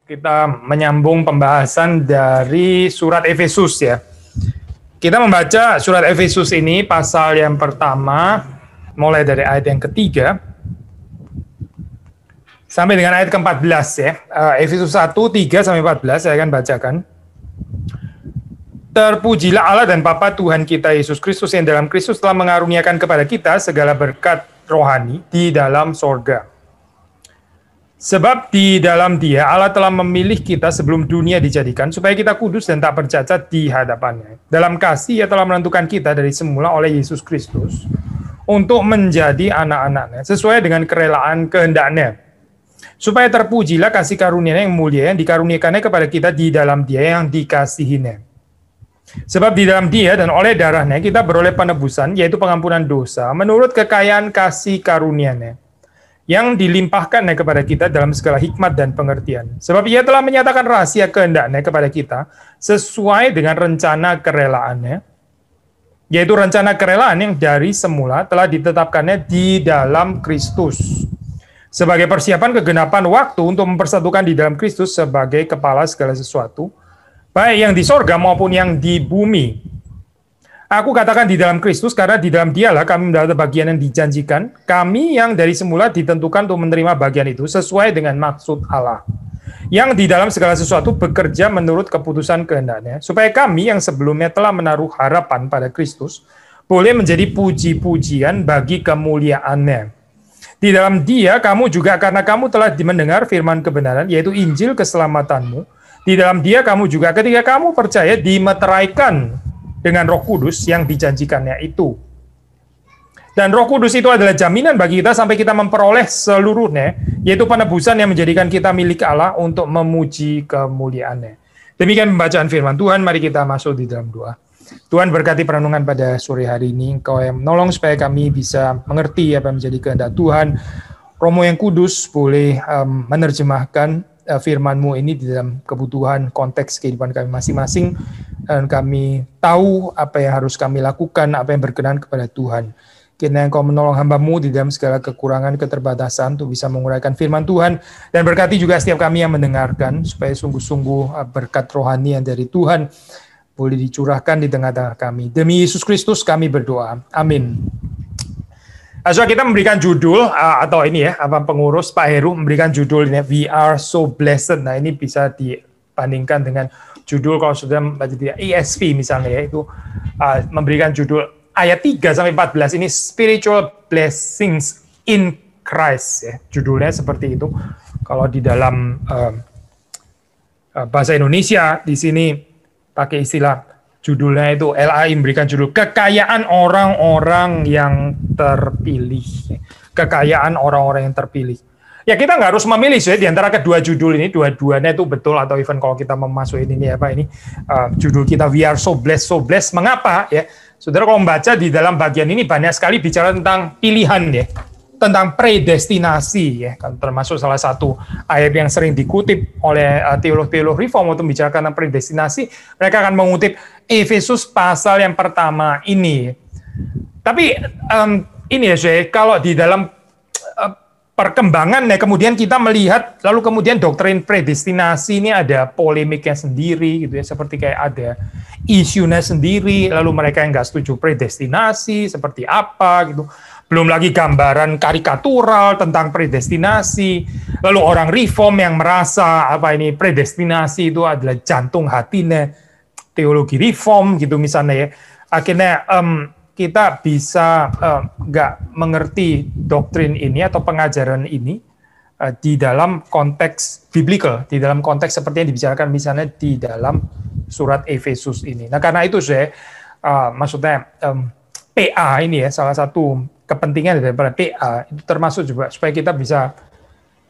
Kita menyambung pembahasan dari surat Efesus ya. Kita membaca surat Efesus ini pasal yang pertama mulai dari ayat yang ketiga sampai dengan ayat ke-14 ya. Efesus 1, 3 sampai 14 saya akan bacakan. Terpujilah Allah dan Bapa Tuhan kita Yesus Kristus yang dalam Kristus telah mengaruniakan kepada kita segala berkat rohani di dalam sorga. Sebab di dalam Dia Allah telah memilih kita sebelum dunia dijadikan supaya kita kudus dan tak bercacat di hadapannya. Dalam kasih Ia telah menentukan kita dari semula oleh Yesus Kristus untuk menjadi anak-anaknya sesuai dengan kerelaan kehendak-Nya. Supaya terpujilah kasih karunia-Nya yang mulia yang dikaruniakannya kepada kita di dalam Dia yang dikasihi-Nya. Sebab di dalam Dia dan oleh darah-Nya kita beroleh penebusan, yaitu pengampunan dosa menurut kekayaan kasih karunia-Nya yang dilimpahkannya kepada kita dalam segala hikmat dan pengertian. Sebab Ia telah menyatakan rahasia kehendak-Nya kepada kita sesuai dengan rencana kerelaan-Nya, yaitu rencana kerelaan yang dari semula telah ditetapkannya di dalam Kristus sebagai persiapan kegenapan waktu untuk mempersatukan di dalam Kristus sebagai kepala segala sesuatu, baik yang di sorga maupun yang di bumi. Aku katakan di dalam Kristus, karena di dalam Dialah kami mendapat bagian yang dijanjikan, kami yang dari semula ditentukan untuk menerima bagian itu sesuai dengan maksud Allah, yang di dalam segala sesuatu bekerja menurut keputusan kehendak-Nya, supaya kami yang sebelumnya telah menaruh harapan pada Kristus, boleh menjadi puji-pujian bagi kemuliaan-Nya. Di dalam Dia, kamu juga karena kamu telah mendengar firman kebenaran, yaitu Injil keselamatanmu, di dalam Dia kamu juga ketika kamu percaya dimeteraikan dengan Roh Kudus yang dijanjikannya itu. Dan Roh Kudus itu adalah jaminan bagi kita sampai kita memperoleh seluruhnya, yaitu penebusan yang menjadikan kita milik Allah untuk memuji kemuliaan-Nya. Demikian pembacaan firman Tuhan, mari kita masuk di dalam doa. Tuhan berkati perenungan pada sore hari ini, Engkau yang menolong supaya kami bisa mengerti apa yang menjadi kehendak Tuhan. Romo yang kudus boleh menerjemahkan firman-Mu ini di dalam kebutuhan konteks kehidupan kami masing-masing, dan kami tahu apa yang harus kami lakukan, apa yang berkenan kepada Tuhan. Kiranya Engkau menolong hamba-Mu di dalam segala kekurangan, keterbatasan untuk bisa menguraikan firman Tuhan, dan berkati juga setiap kami yang mendengarkan, supaya sungguh-sungguh berkat rohani yang dari Tuhan boleh dicurahkan di tengah-tengah kami. Demi Yesus Kristus kami berdoa. Amin. So, kita memberikan judul atau ini ya, pengurus Pak Heru memberikan judul ini, We Are So Blessed. Nah, ini bisa dibandingkan dengan judul kalau sudah baca di ESV misalnya ya, itu memberikan judul ayat 3 sampai 14 ini Spiritual Blessings in Christ ya. Judulnya seperti itu. Kalau di dalam bahasa Indonesia di sini pakai istilah judulnya itu LAI memberikan judul kekayaan orang-orang yang terpilih. Kekayaan orang-orang yang terpilih. Ya kita nggak harus memilih sih di antara kedua judul ini, dua-duanya itu betul, atau even kalau kita memasuki ini apa ini judul kita We Are So Blessed, So Blessed. Mengapa ya? Saudara kalau membaca di dalam bagian ini banyak sekali bicara tentang pilihan ya, tentang predestinasi ya, termasuk salah satu ayat yang sering dikutip oleh teolog-teolog reform untuk bicara tentang predestinasi. Mereka akan mengutip Efesus pasal yang pertama ini. Tapi ini ya, saya kalau di dalam perkembangan ya, kemudian kita melihat lalu kemudian doktrin predestinasi ini ada polemiknya sendiri gitu ya, seperti kayak ada isunya sendiri, lalu mereka yang nggak setuju predestinasi seperti apa gitu. Belum lagi gambaran karikatural tentang predestinasi. Lalu orang reform yang merasa apa ini predestinasi itu adalah jantung hatinya teologi reform gitu misalnya ya. Akhirnya kita bisa nggak mengerti doktrin ini atau pengajaran ini di dalam konteks biblical, di dalam konteks seperti yang dibicarakan misalnya di dalam surat Efesus ini. Nah karena itu saya maksudnya PA ini ya, salah satu kepentingan daripada PA itu termasuk juga supaya kita bisa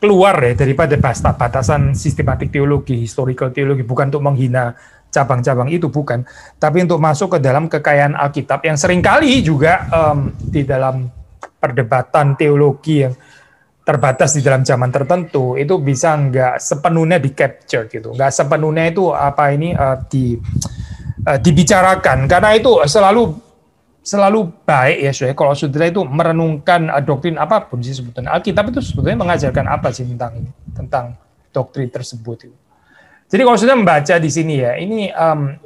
keluar ya daripada batasan sistematik teologi, historical teologi, bukan untuk menghina cabang-cabang itu, bukan, tapi untuk masuk ke dalam kekayaan Alkitab yang seringkali juga di dalam perdebatan teologi yang terbatas di dalam zaman tertentu itu bisa nggak sepenuhnya di capture gitu, nggak sepenuhnya itu apa ini dibicarakan, karena itu selalu baik ya saudara kalau saudara itu merenungkan doktrin apapun sih sebetulnya. Alkitab itu sebetulnya mengajarkan apa sih tentang doktrin tersebut itu. Jadi kalau sudah membaca di sini ya, ini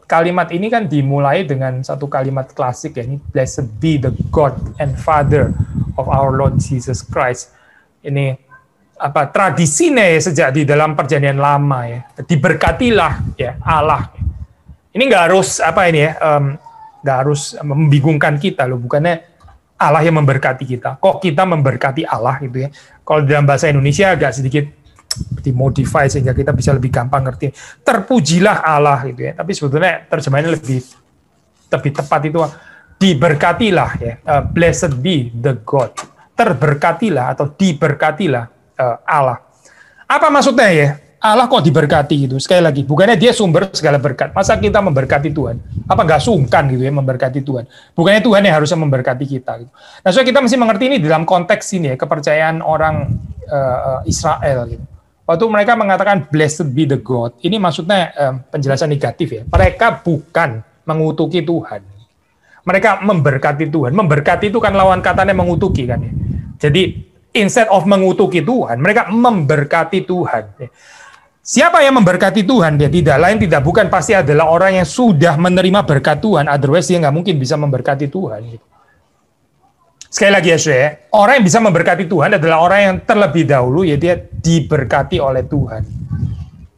kalimat ini kan dimulai dengan satu kalimat klasik ya, ini blessed be the God and Father of our Lord Jesus Christ. Ini apa tradisinya ya, sejak di dalam perjanjian lama ya, diberkatilah ya Allah. Ini nggak harus apa ini ya, nggak harus membingungkan kita loh, bukannya Allah yang memberkati kita, kok kita memberkati Allah gitu ya. Kalau dalam bahasa Indonesia agak sedikit dimodify sehingga kita bisa lebih gampang ngerti. Terpujilah Allah gitu ya. Tapi sebetulnya terjemahannya lebih tepat itu diberkatilah ya. Blessed be the God. Terberkatilah atau diberkatilah Allah. Apa maksudnya ya? Allah kok diberkati gitu. Sekali lagi, bukannya dia sumber segala berkat. Masa kita memberkati Tuhan? Apa nggak sungkan gitu ya memberkati Tuhan? Bukannya Tuhan yang harusnya memberkati kita gitu. Nah, so kita mesti mengerti ini dalam konteks ini ya, kepercayaan orang Israel gitu. Waktu mereka mengatakan blessed be the God, ini maksudnya penjelasan negatif ya. Mereka bukan mengutuki Tuhan. Mereka memberkati Tuhan. Memberkati itu kan lawan katanya mengutuki kan ya. Jadi instead of mengutuki Tuhan, mereka memberkati Tuhan. Ya. Siapa yang memberkati Tuhan? Dia tidak lain tidak bukan pasti adalah orang yang sudah menerima berkat Tuhan. Otherwise dia nggak mungkin bisa memberkati Tuhan. Gitu. Sekali lagi ya, orang yang bisa memberkati Tuhan adalah orang yang terlebih dahulu ya dia diberkati oleh Tuhan.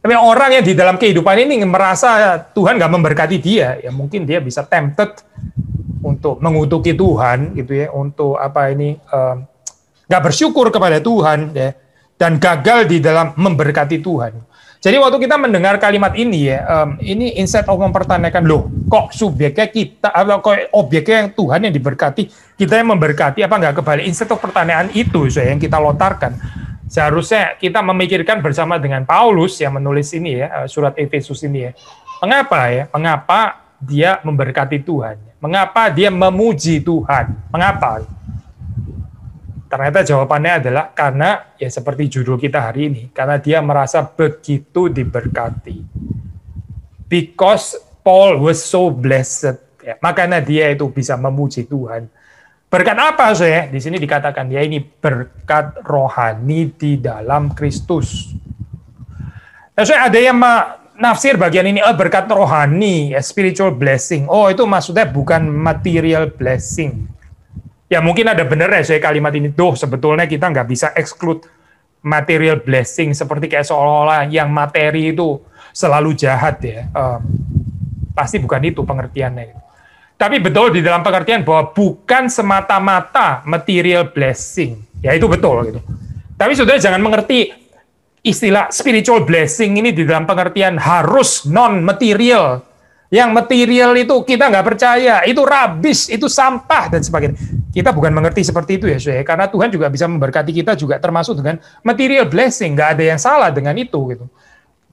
Tapi orang yang di dalam kehidupan ini merasa Tuhan nggak memberkati dia, ya mungkin dia bisa tempted untuk mengutuki Tuhan, gitu ya, untuk apa ini nggak bersyukur kepada Tuhan, ya, dan gagal di dalam memberkati Tuhan. Jadi waktu kita mendengar kalimat ini ya, ini instead of mempertanyakan, loh kok subjeknya kita, atau kok objeknya yang Tuhan yang diberkati, kita yang memberkati, apa nggak kebalik? Instead of pertanyaan itu yang kita lontarkan, seharusnya kita memikirkan bersama dengan Paulus yang menulis ini ya, surat Efesus ini ya. Mengapa ya? Mengapa dia memberkati Tuhan? Mengapa dia memuji Tuhan? Mengapa? Ternyata jawabannya adalah karena, ya seperti judul kita hari ini, karena dia merasa begitu diberkati. Because Paul was so blessed, ya, makanya dia itu bisa memuji Tuhan. Berkat apa, saya? Di sini dikatakan dia ini berkat rohani di dalam Kristus. Nah, saya ada yang nafsir bagian ini, berkat rohani, ya, spiritual blessing. Oh, itu maksudnya bukan material blessing. Ya mungkin ada benernya saya kalimat ini, sebetulnya kita nggak bisa exclude material blessing, seperti kayak seolah-olah yang materi itu selalu jahat ya. Pasti bukan itu pengertiannya. Tapi betul di dalam pengertian bahwa bukan semata-mata material blessing. Ya itu betul gitu. Tapi saudara jangan mengerti istilah spiritual blessing ini di dalam pengertian harus non-material. Yang material itu kita nggak percaya, itu rubbish, itu sampah, dan sebagainya. Kita bukan mengerti seperti itu ya, saudara. Karena Tuhan juga bisa memberkati kita juga termasuk dengan material blessing. Nggak ada yang salah dengan itu. Gitu.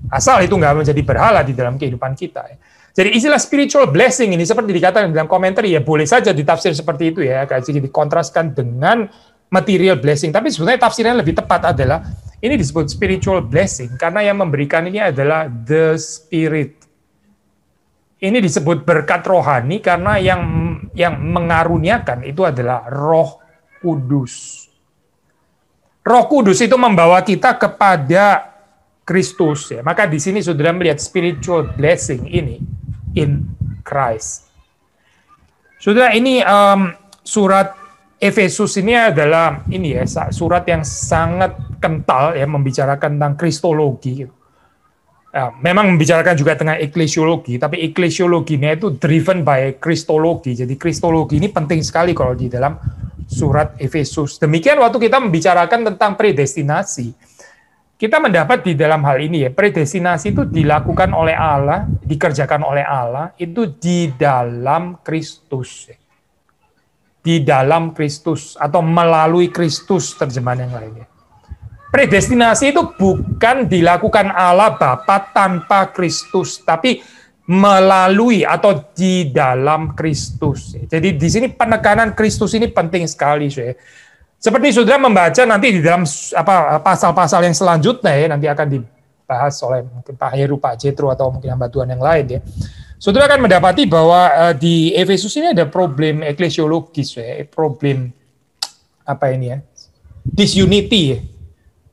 Asal itu nggak menjadi berhala di dalam kehidupan kita. Ya. Jadi istilah spiritual blessing ini seperti dikatakan dalam komentar, ya boleh saja ditafsir seperti itu ya, kayak dikontraskan dengan material blessing. Tapi sebenarnya tafsirnya lebih tepat adalah, ini disebut spiritual blessing, karena yang memberikan ini adalah the Spirit. Ini disebut berkat rohani karena yang mengaruniakan itu adalah Roh Kudus. Roh Kudus itu membawa kita kepada Kristus ya. Maka di sini saudara melihat spiritual blessing ini in Christ. Saudara, ini surat Efesus ini adalah ini ya, surat yang sangat kental ya, membicarakan tentang kristologi gitu. Ya, memang membicarakan juga tentang eklesiologi, tapi eklesiologinya itu driven by kristologi. Jadi kristologi ini penting sekali kalau di dalam surat Efesus. Demikian waktu kita membicarakan tentang predestinasi, kita mendapat di dalam hal ini ya, predestinasi itu dilakukan oleh Allah, dikerjakan oleh Allah, itu di dalam Kristus. Di dalam Kristus, atau melalui Kristus, terjemahan yang lainnya. Predestinasi itu bukan dilakukan Allah Bapa tanpa Kristus, tapi melalui atau di dalam Kristus. Jadi di sini penekanan Kristus ini penting sekali, seperti saudara membaca nanti di dalam pasal-pasal yang selanjutnya ya, nanti akan dibahas oleh mungkin Pak Heru, Pak Jetro, atau mungkin hamba Tuhan yang lain ya. Saudara akan mendapati bahwa di Efesus ini ada problem eklesiologis, problem apa ini ya, disunity ya.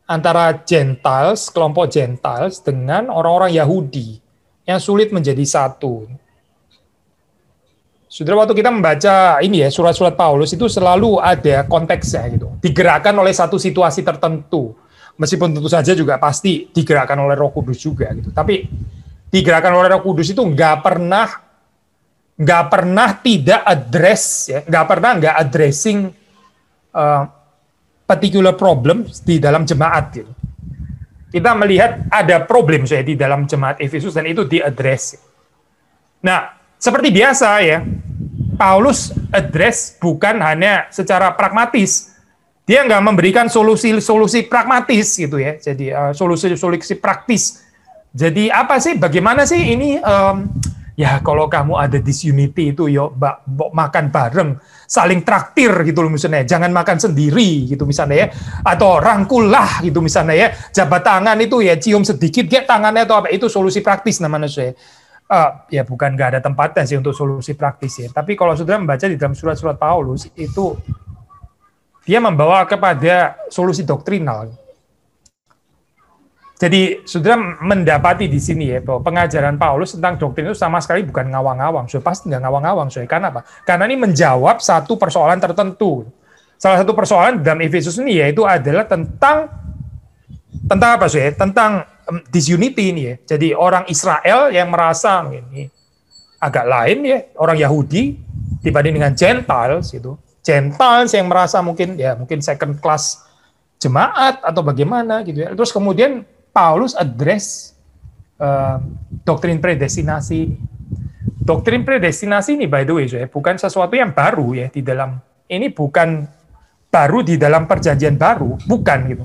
antara Gentiles, kelompok Gentiles dengan orang-orang Yahudi yang sulit menjadi satu. Saudara, waktu kita membaca ini ya, surat-surat Paulus itu selalu ada konteksnya gitu. Digerakkan oleh satu situasi tertentu. Meskipun tentu saja juga pasti digerakkan oleh Roh Kudus juga gitu. Tapi digerakkan oleh Roh Kudus itu nggak pernah tidak address ya, nggak pernah nggak addressing particular problem di dalam jemaat gitu. Kita melihat ada problem saya di dalam jemaat Efesus dan itu diaddress. Nah, seperti biasa ya, Paulus address bukan hanya secara pragmatis. Dia nggak memberikan solusi-solusi pragmatis gitu ya. Jadi solusi-solusi praktis. Jadi apa sih? Bagaimana sih ini? Ya kalau kamu ada disunity itu, yuk makan bareng, saling traktir gitu loh misalnya. Jangan makan sendiri gitu misalnya ya. Atau rangkullah gitu misalnya ya. Jabat tangan itu ya cium sedikit kayak tangannya atau apa. Itu solusi praktis namanya saya. Ya bukan nggak ada tempatnya sih untuk solusi praktis ya. Tapi kalau saudara membaca di dalam surat-surat Paulus itu dia membawa kepada solusi doktrinal. Jadi saudara mendapati di sini ya bahwa pengajaran Paulus tentang doktrin itu sama sekali bukan ngawang-ngawang. So pasti nggak ngawang-ngawang. So karena apa? Karena ini menjawab satu persoalan tertentu. Salah satu persoalan dalam Efesus ini yaitu adalah tentang apa sih? Tentang disunity ini ya. Jadi orang Israel yang merasa ini agak lain ya, orang Yahudi dibanding dengan Gentiles itu. Gentiles yang merasa mungkin second class jemaat atau bagaimana gitu ya. Terus kemudian Paulus address doktrin predestinasi. Doktrin predestinasi ini by the way ya, bukan sesuatu yang baru ya di dalam ini, bukan baru di dalam perjanjian baru, bukan gitu.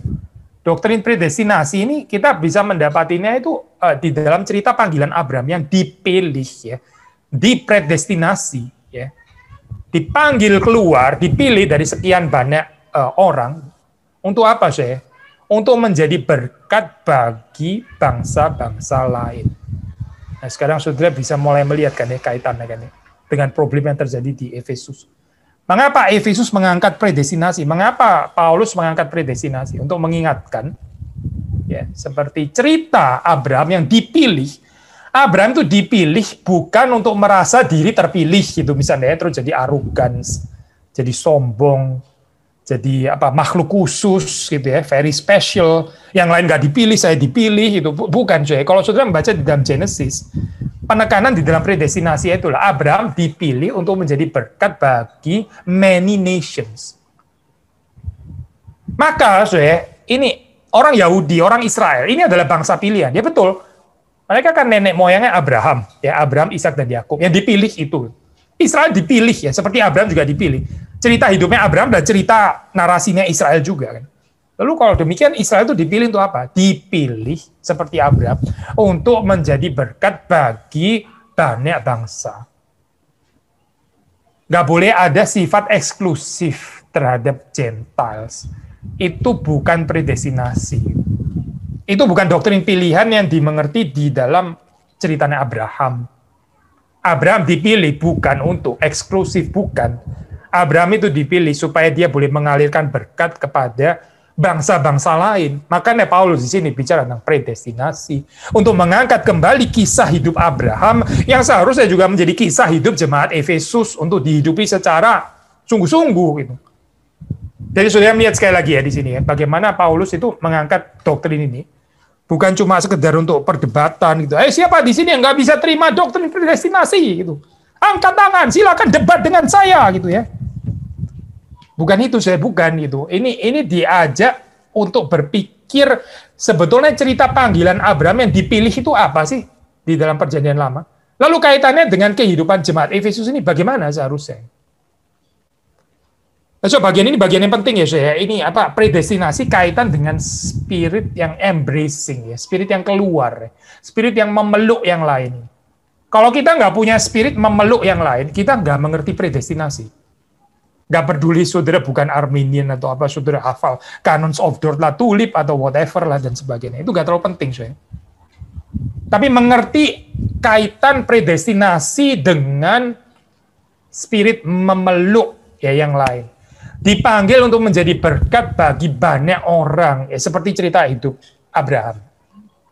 Doktrin predestinasi ini kita bisa mendapatinya itu di dalam cerita panggilan Abraham yang dipilih ya, dipredestinasi ya, dipanggil keluar, dipilih dari sekian banyak orang untuk apa sih? Untuk menjadi berkat bagi bangsa-bangsa lain. Nah sekarang saudara bisa mulai melihat kan ya kaitannya kan ya dengan problem yang terjadi di Efesus. Mengapa Efesus mengangkat predestinasi? Mengapa Paulus mengangkat predestinasi? Untuk mengingatkan, ya, seperti cerita Abraham yang dipilih. Abraham itu dipilih bukan untuk merasa diri terpilih gitu misalnya, terus jadi arrogance, jadi sombong, jadi makhluk khusus gitu ya, very special. Yang lain nggak dipilih, saya dipilih itu bukan cuy. Kalau saudara membaca di dalam Genesis, penekanan di dalam predestinasi itulah Abraham dipilih untuk menjadi berkat bagi many nations. Maka, ini orang Yahudi, orang Israel, ini adalah bangsa pilihan. Ya betul. Mereka kan nenek moyangnya Abraham, ya Abraham, Ishak dan Yakub. Yang dipilih itu. Israel dipilih ya, seperti Abraham juga dipilih. Cerita hidupnya Abraham dan cerita narasinya Israel juga kan. Lalu kalau demikian Israel itu dipilih untuk apa? Dipilih seperti Abraham untuk menjadi berkat bagi banyak bangsa. Nggak boleh ada sifat eksklusif terhadap Gentiles. Itu bukan predestinasi. Itu bukan doktrin pilihan yang dimengerti di dalam ceritanya Abraham. Abraham dipilih bukan untuk eksklusif, bukan. Abraham itu dipilih supaya dia boleh mengalirkan berkat kepada bangsa-bangsa lain. Makanya Paulus di sini bicara tentang predestinasi untuk mengangkat kembali kisah hidup Abraham yang seharusnya juga menjadi kisah hidup jemaat Efesus untuk dihidupi secara sungguh-sungguh gitu. Jadi sudah melihat sekali lagi ya di sini ya, bagaimana Paulus itu mengangkat doktrin ini bukan cuma sekedar untuk perdebatan gitu. Siapa di sini yang nggak bisa terima doktrin predestinasi gitu? Angkat tangan, silakan debat dengan saya gitu ya. Bukan itu, saya bukan gitu. Ini diajak untuk berpikir sebetulnya cerita panggilan Abraham yang dipilih itu apa sih di dalam perjanjian lama. Lalu kaitannya dengan kehidupan jemaat Efesus ini bagaimana seharusnya? So, bagian ini bagian yang penting ya saya. Ini predestinasi kaitan dengan spirit yang embracing ya, spirit yang keluar, spirit yang memeluk yang lain. Kalau kita nggak punya spirit memeluk yang lain, kita nggak mengerti predestinasi. Nggak peduli saudara bukan Arminian atau apa, saudara hafal Canons of Dort lah, Tulip atau whatever lah dan sebagainya. Itu nggak terlalu penting, saya. Tapi mengerti kaitan predestinasi dengan spirit memeluk ya yang lain. dipanggil untuk menjadi berkat bagi banyak orang, ya, seperti cerita hidup Abraham.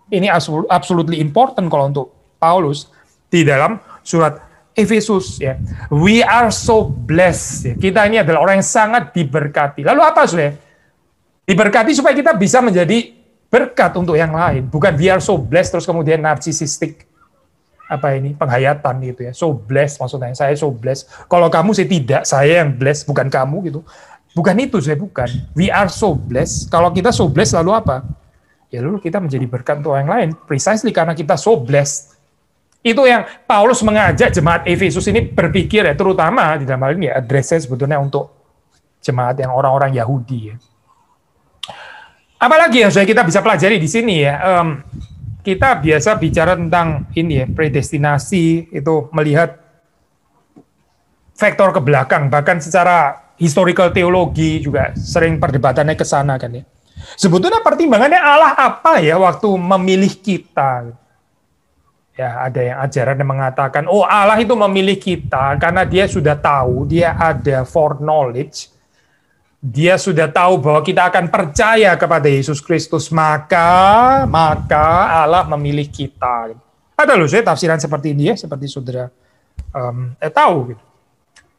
Ini absolutely important kalau untuk Paulus di dalam surat Efesus, ya. We are so blessed. Ya. Kita ini adalah orang yang sangat diberkati. Lalu apa, saudara? Diberkati supaya kita bisa menjadi berkat untuk yang lain. Bukan we are so blessed terus kemudian narcissistic penghayatan gitu ya. So blessed maksudnya, saya so blessed. Kalau kamu sih tidak, saya yang blessed, bukan kamu gitu. Bukan itu, saya bukan. We are so blessed. Kalau kita so blessed lalu apa? Ya lalu kita menjadi berkat untuk yang lain. Precisely karena kita so blessed. Itu yang Paulus mengajak jemaat Efesus ini berpikir, ya, terutama di dalam hal ini ya, address-nya sebetulnya untuk jemaat yang orang-orang Yahudi. Ya. Apalagi yang sudah kita bisa pelajari di sini ya, kita biasa bicara tentang ini ya, predestinasi, itu melihat faktor ke belakang, bahkan secara historical teologi juga sering perdebatannya ke sana kan ya. Sebetulnya pertimbangannya Allah apa ya waktu memilih kita? Ya, ada yang ajaran yang mengatakan, oh Allah itu memilih kita karena dia sudah tahu, dia ada foreknowledge, dia sudah tahu bahwa kita akan percaya kepada Yesus Kristus, maka Allah memilih kita. Ada loh saya tafsiran seperti ini ya, seperti saudara tahu gitu.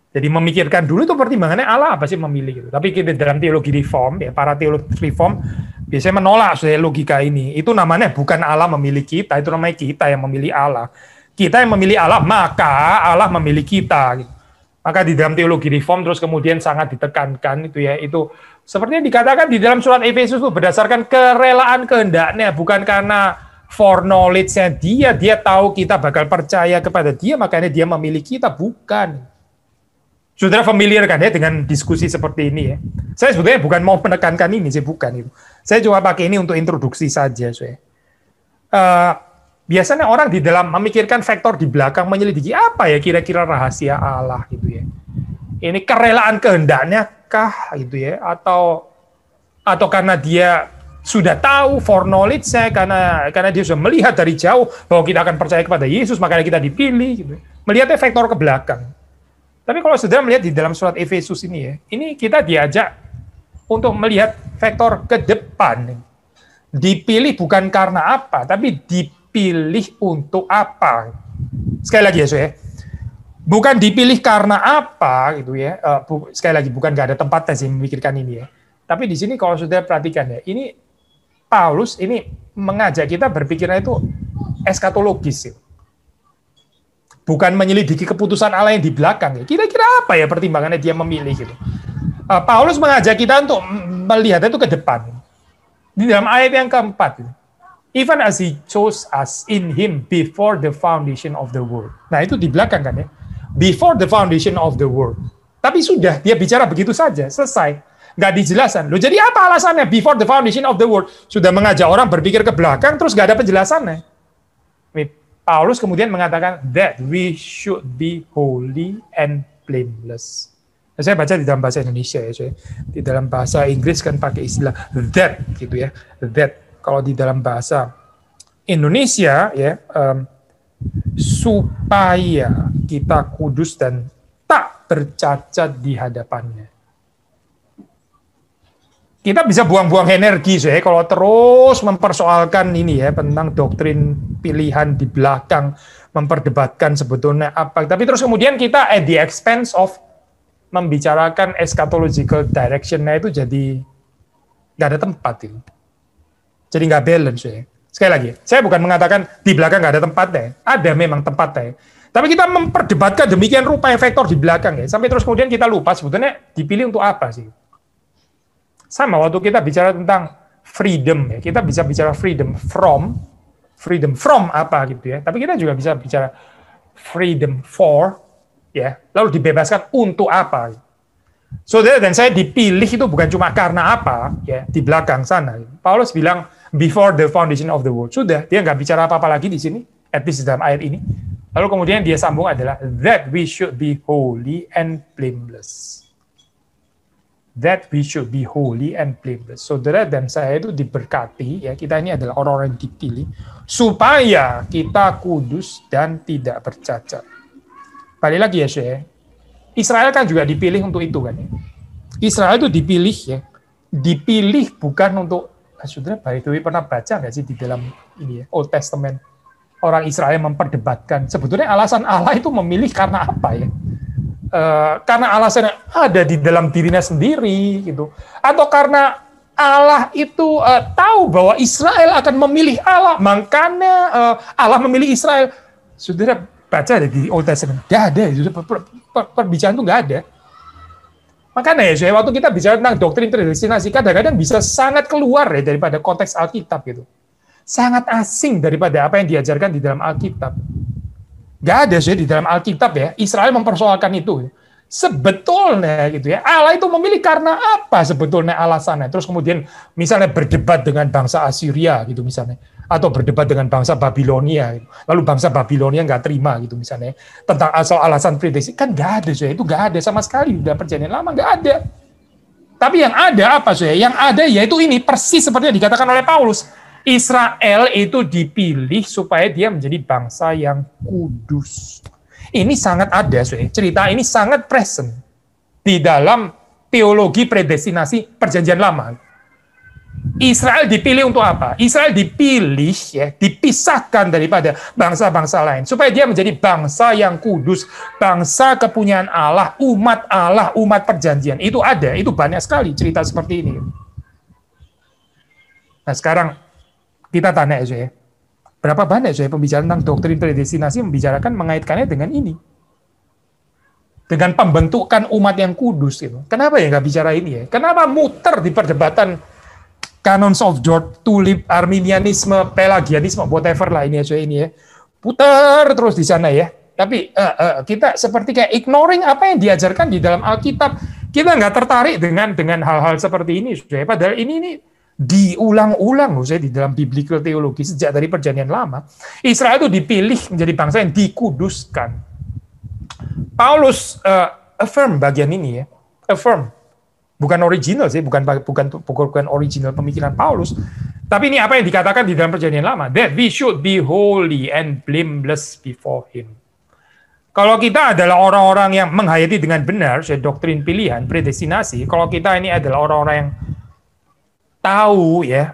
Jadi memikirkan dulu itu pertimbangannya Allah apa sih memilih gitu. Tapi kita dalam teologi reform, ya, para teologi reform biasanya menolak logika ini. Itu namanya bukan Allah memilih kita, itu namanya kita yang memilih Allah. Kita yang memilih Allah, maka Allah memilih kita. Gitu. Maka di dalam teologi reform terus kemudian sangat ditekankan itu ya, itu sepertinya dikatakan di dalam surat Efesus itu berdasarkan kerelaan kehendaknya, bukan karena foreknowledge-nya dia tahu kita bakal percaya kepada dia, makanya dia memilih kita, bukan. Saudara familiar kan ya dengan diskusi seperti ini ya. Saya sebetulnya bukan mau menekankan ini, saya bukan itu. Saya cuma pakai ini untuk introduksi saja. Biasanya orang di dalam memikirkan faktor di belakang menyelidiki apa ya kira-kira rahasia Allah gitu ya. Ini kerelaan kehendaknya kah gitu ya, atau karena dia sudah tahu foreknowledge-nya, karena dia sudah melihat dari jauh bahwa kita akan percaya kepada Yesus makanya kita dipilih gitu. Melihatnya faktor ke belakang. Tapi kalau saudara melihat di dalam surat Efesus ini ya, ini kita diajak untuk melihat faktor ke depan. Dipilih bukan karena apa, tapi dipilih untuk apa. Sekali lagi ya, ya. Bukan dipilih karena apa gitu ya. Sekali lagi bukan nggak ada tempatnya sih memikirkan ini ya. Tapi di sini kalau saudara perhatikan ya, ini Paulus ini mengajak kita berpikirnya itu eskatologis ya. Bukan menyelidiki keputusan Allah yang di belakang. Kira-kira apa ya pertimbangannya dia memilih gitu. Paulus mengajak kita untuk melihat itu ke depan. Di dalam ayat yang keempat. Even as he chose us in him before the foundation of the world. Nah itu di belakang kan ya. Before the foundation of the world. Tapi sudah, dia bicara begitu saja. Selesai. Nggak dijelasan. Loh jadi apa alasannya before the foundation of the world? Sudah mengajak orang berpikir ke belakang, terus nggak ada penjelasannya. Paulus kemudian mengatakan that we should be holy and blameless. Saya baca di dalam bahasa Indonesia ya, coy. Di dalam bahasa Inggris kan pakai istilah that gitu ya. That kalau di dalam bahasa Indonesia ya, supaya kita kudus dan tak bercacat di hadapannya. Kita bisa buang-buang energi saya kalau terus mempersoalkan ini ya tentang doktrin pilihan di belakang, memperdebatkan sebetulnya apa. Tapi terus kemudian kita at the expense of membicarakan eschatological direction-nya itu jadi nggak ada tempat itu. Jadi nggak balance ya. Sekali lagi, saya bukan mengatakan di belakang nggak ada tempatnya. Ada memang tempatnya. Tapi kita memperdebatkan demikian rupa faktor di belakang ya. Sampai terus kemudian kita lupa sebetulnya dipilih untuk apa sih. Sama waktu kita bicara tentang freedom ya, kita bisa bicara freedom from apa gitu ya. Tapi kita juga bisa bicara freedom for ya, lalu dibebaskan untuk apa. Saudara dan saya dipilih itu bukan cuma karena apa ya di belakang sana. Paulus bilang before the foundation of the world. Sudah, dia nggak bicara apa-apa lagi di sini, at least dalam ayat ini. Lalu kemudian dia sambung adalah that we should be holy and blameless. That we should be holy and blameless. Saudara dan saya itu diberkati, ya kita ini adalah orang-orang yang dipilih, supaya kita kudus dan tidak bercacat. Balik lagi ya, saya. Israel kan juga dipilih untuk itu kan. Ya. Israel itu dipilih ya, dipilih bukan untuk, saudara by the way pernah baca nggak sih di dalam ini ya, Old Testament, orang Israel memperdebatkan sebetulnya alasan Allah itu memilih karena apa ya? Karena alasannya ada di dalam dirinya sendiri gitu, atau karena Allah itu tahu bahwa Israel akan memilih Allah, makanya Allah memilih Israel. Saudara baca di Old Testament, nggak ada, perbicaraan itu nggak ada. Makanya ya, waktu kita bicara tentang doktrin predestinasi, kadang-kadang bisa sangat keluar ya daripada konteks Alkitab gitu, sangat asing daripada apa yang diajarkan di dalam Alkitab. Nggak ada sih di dalam Alkitab ya, Israel mempersoalkan itu. Sebetulnya gitu ya, Allah itu memilih karena apa sebetulnya alasannya. Terus kemudian misalnya berdebat dengan bangsa Assyria gitu misalnya, atau berdebat dengan bangsa Babilonia, gitu. Lalu bangsa Babilonia nggak terima gitu misalnya, tentang asal alasan prediksi, kan nggak ada sih, itu nggak ada sama sekali dalam perjanjian lama, nggak ada. Tapi yang ada apa sih? Yang ada yaitu ini persis seperti yang dikatakan oleh Paulus. Israel itu dipilih supaya dia menjadi bangsa yang kudus. Ini sangat ada, cerita ini sangat present di dalam teologi predestinasi perjanjian lama. Israel dipilih untuk apa? Israel dipilih ya, dipisahkan daripada bangsa-bangsa lain supaya dia menjadi bangsa yang kudus, bangsa kepunyaan Allah, umat perjanjian. Itu ada, itu banyak sekali cerita seperti ini. Nah, sekarang kita tanya ya, berapa banyak pembicaraan tentang doktrin predestinasi membicarakan mengaitkannya dengan ini, dengan pembentukan umat yang kudus itu. Kenapa ya nggak bicara ini ya? Kenapa muter di perdebatan Canons of George Tulip, Arminianisme, Pelagianisme, whatever lah ini ya, putar terus di sana ya. Tapi kita seperti kayak ignoring apa yang diajarkan di dalam Alkitab. Kita nggak tertarik dengan hal-hal seperti ini, padahal ini diulang-ulang di dalam biblical teologi sejak dari perjanjian lama. Israel itu dipilih menjadi bangsa yang dikuduskan. Paulus affirm bagian ini ya, affirm, bukan original sih, bukan original pemikiran Paulus, tapi ini apa yang dikatakan di dalam perjanjian lama, that we should be holy and blameless before him. Kalau kita adalah orang-orang yang menghayati dengan benar doktrin pilihan predestinasi, kalau kita ini adalah orang-orang yang tahu ya,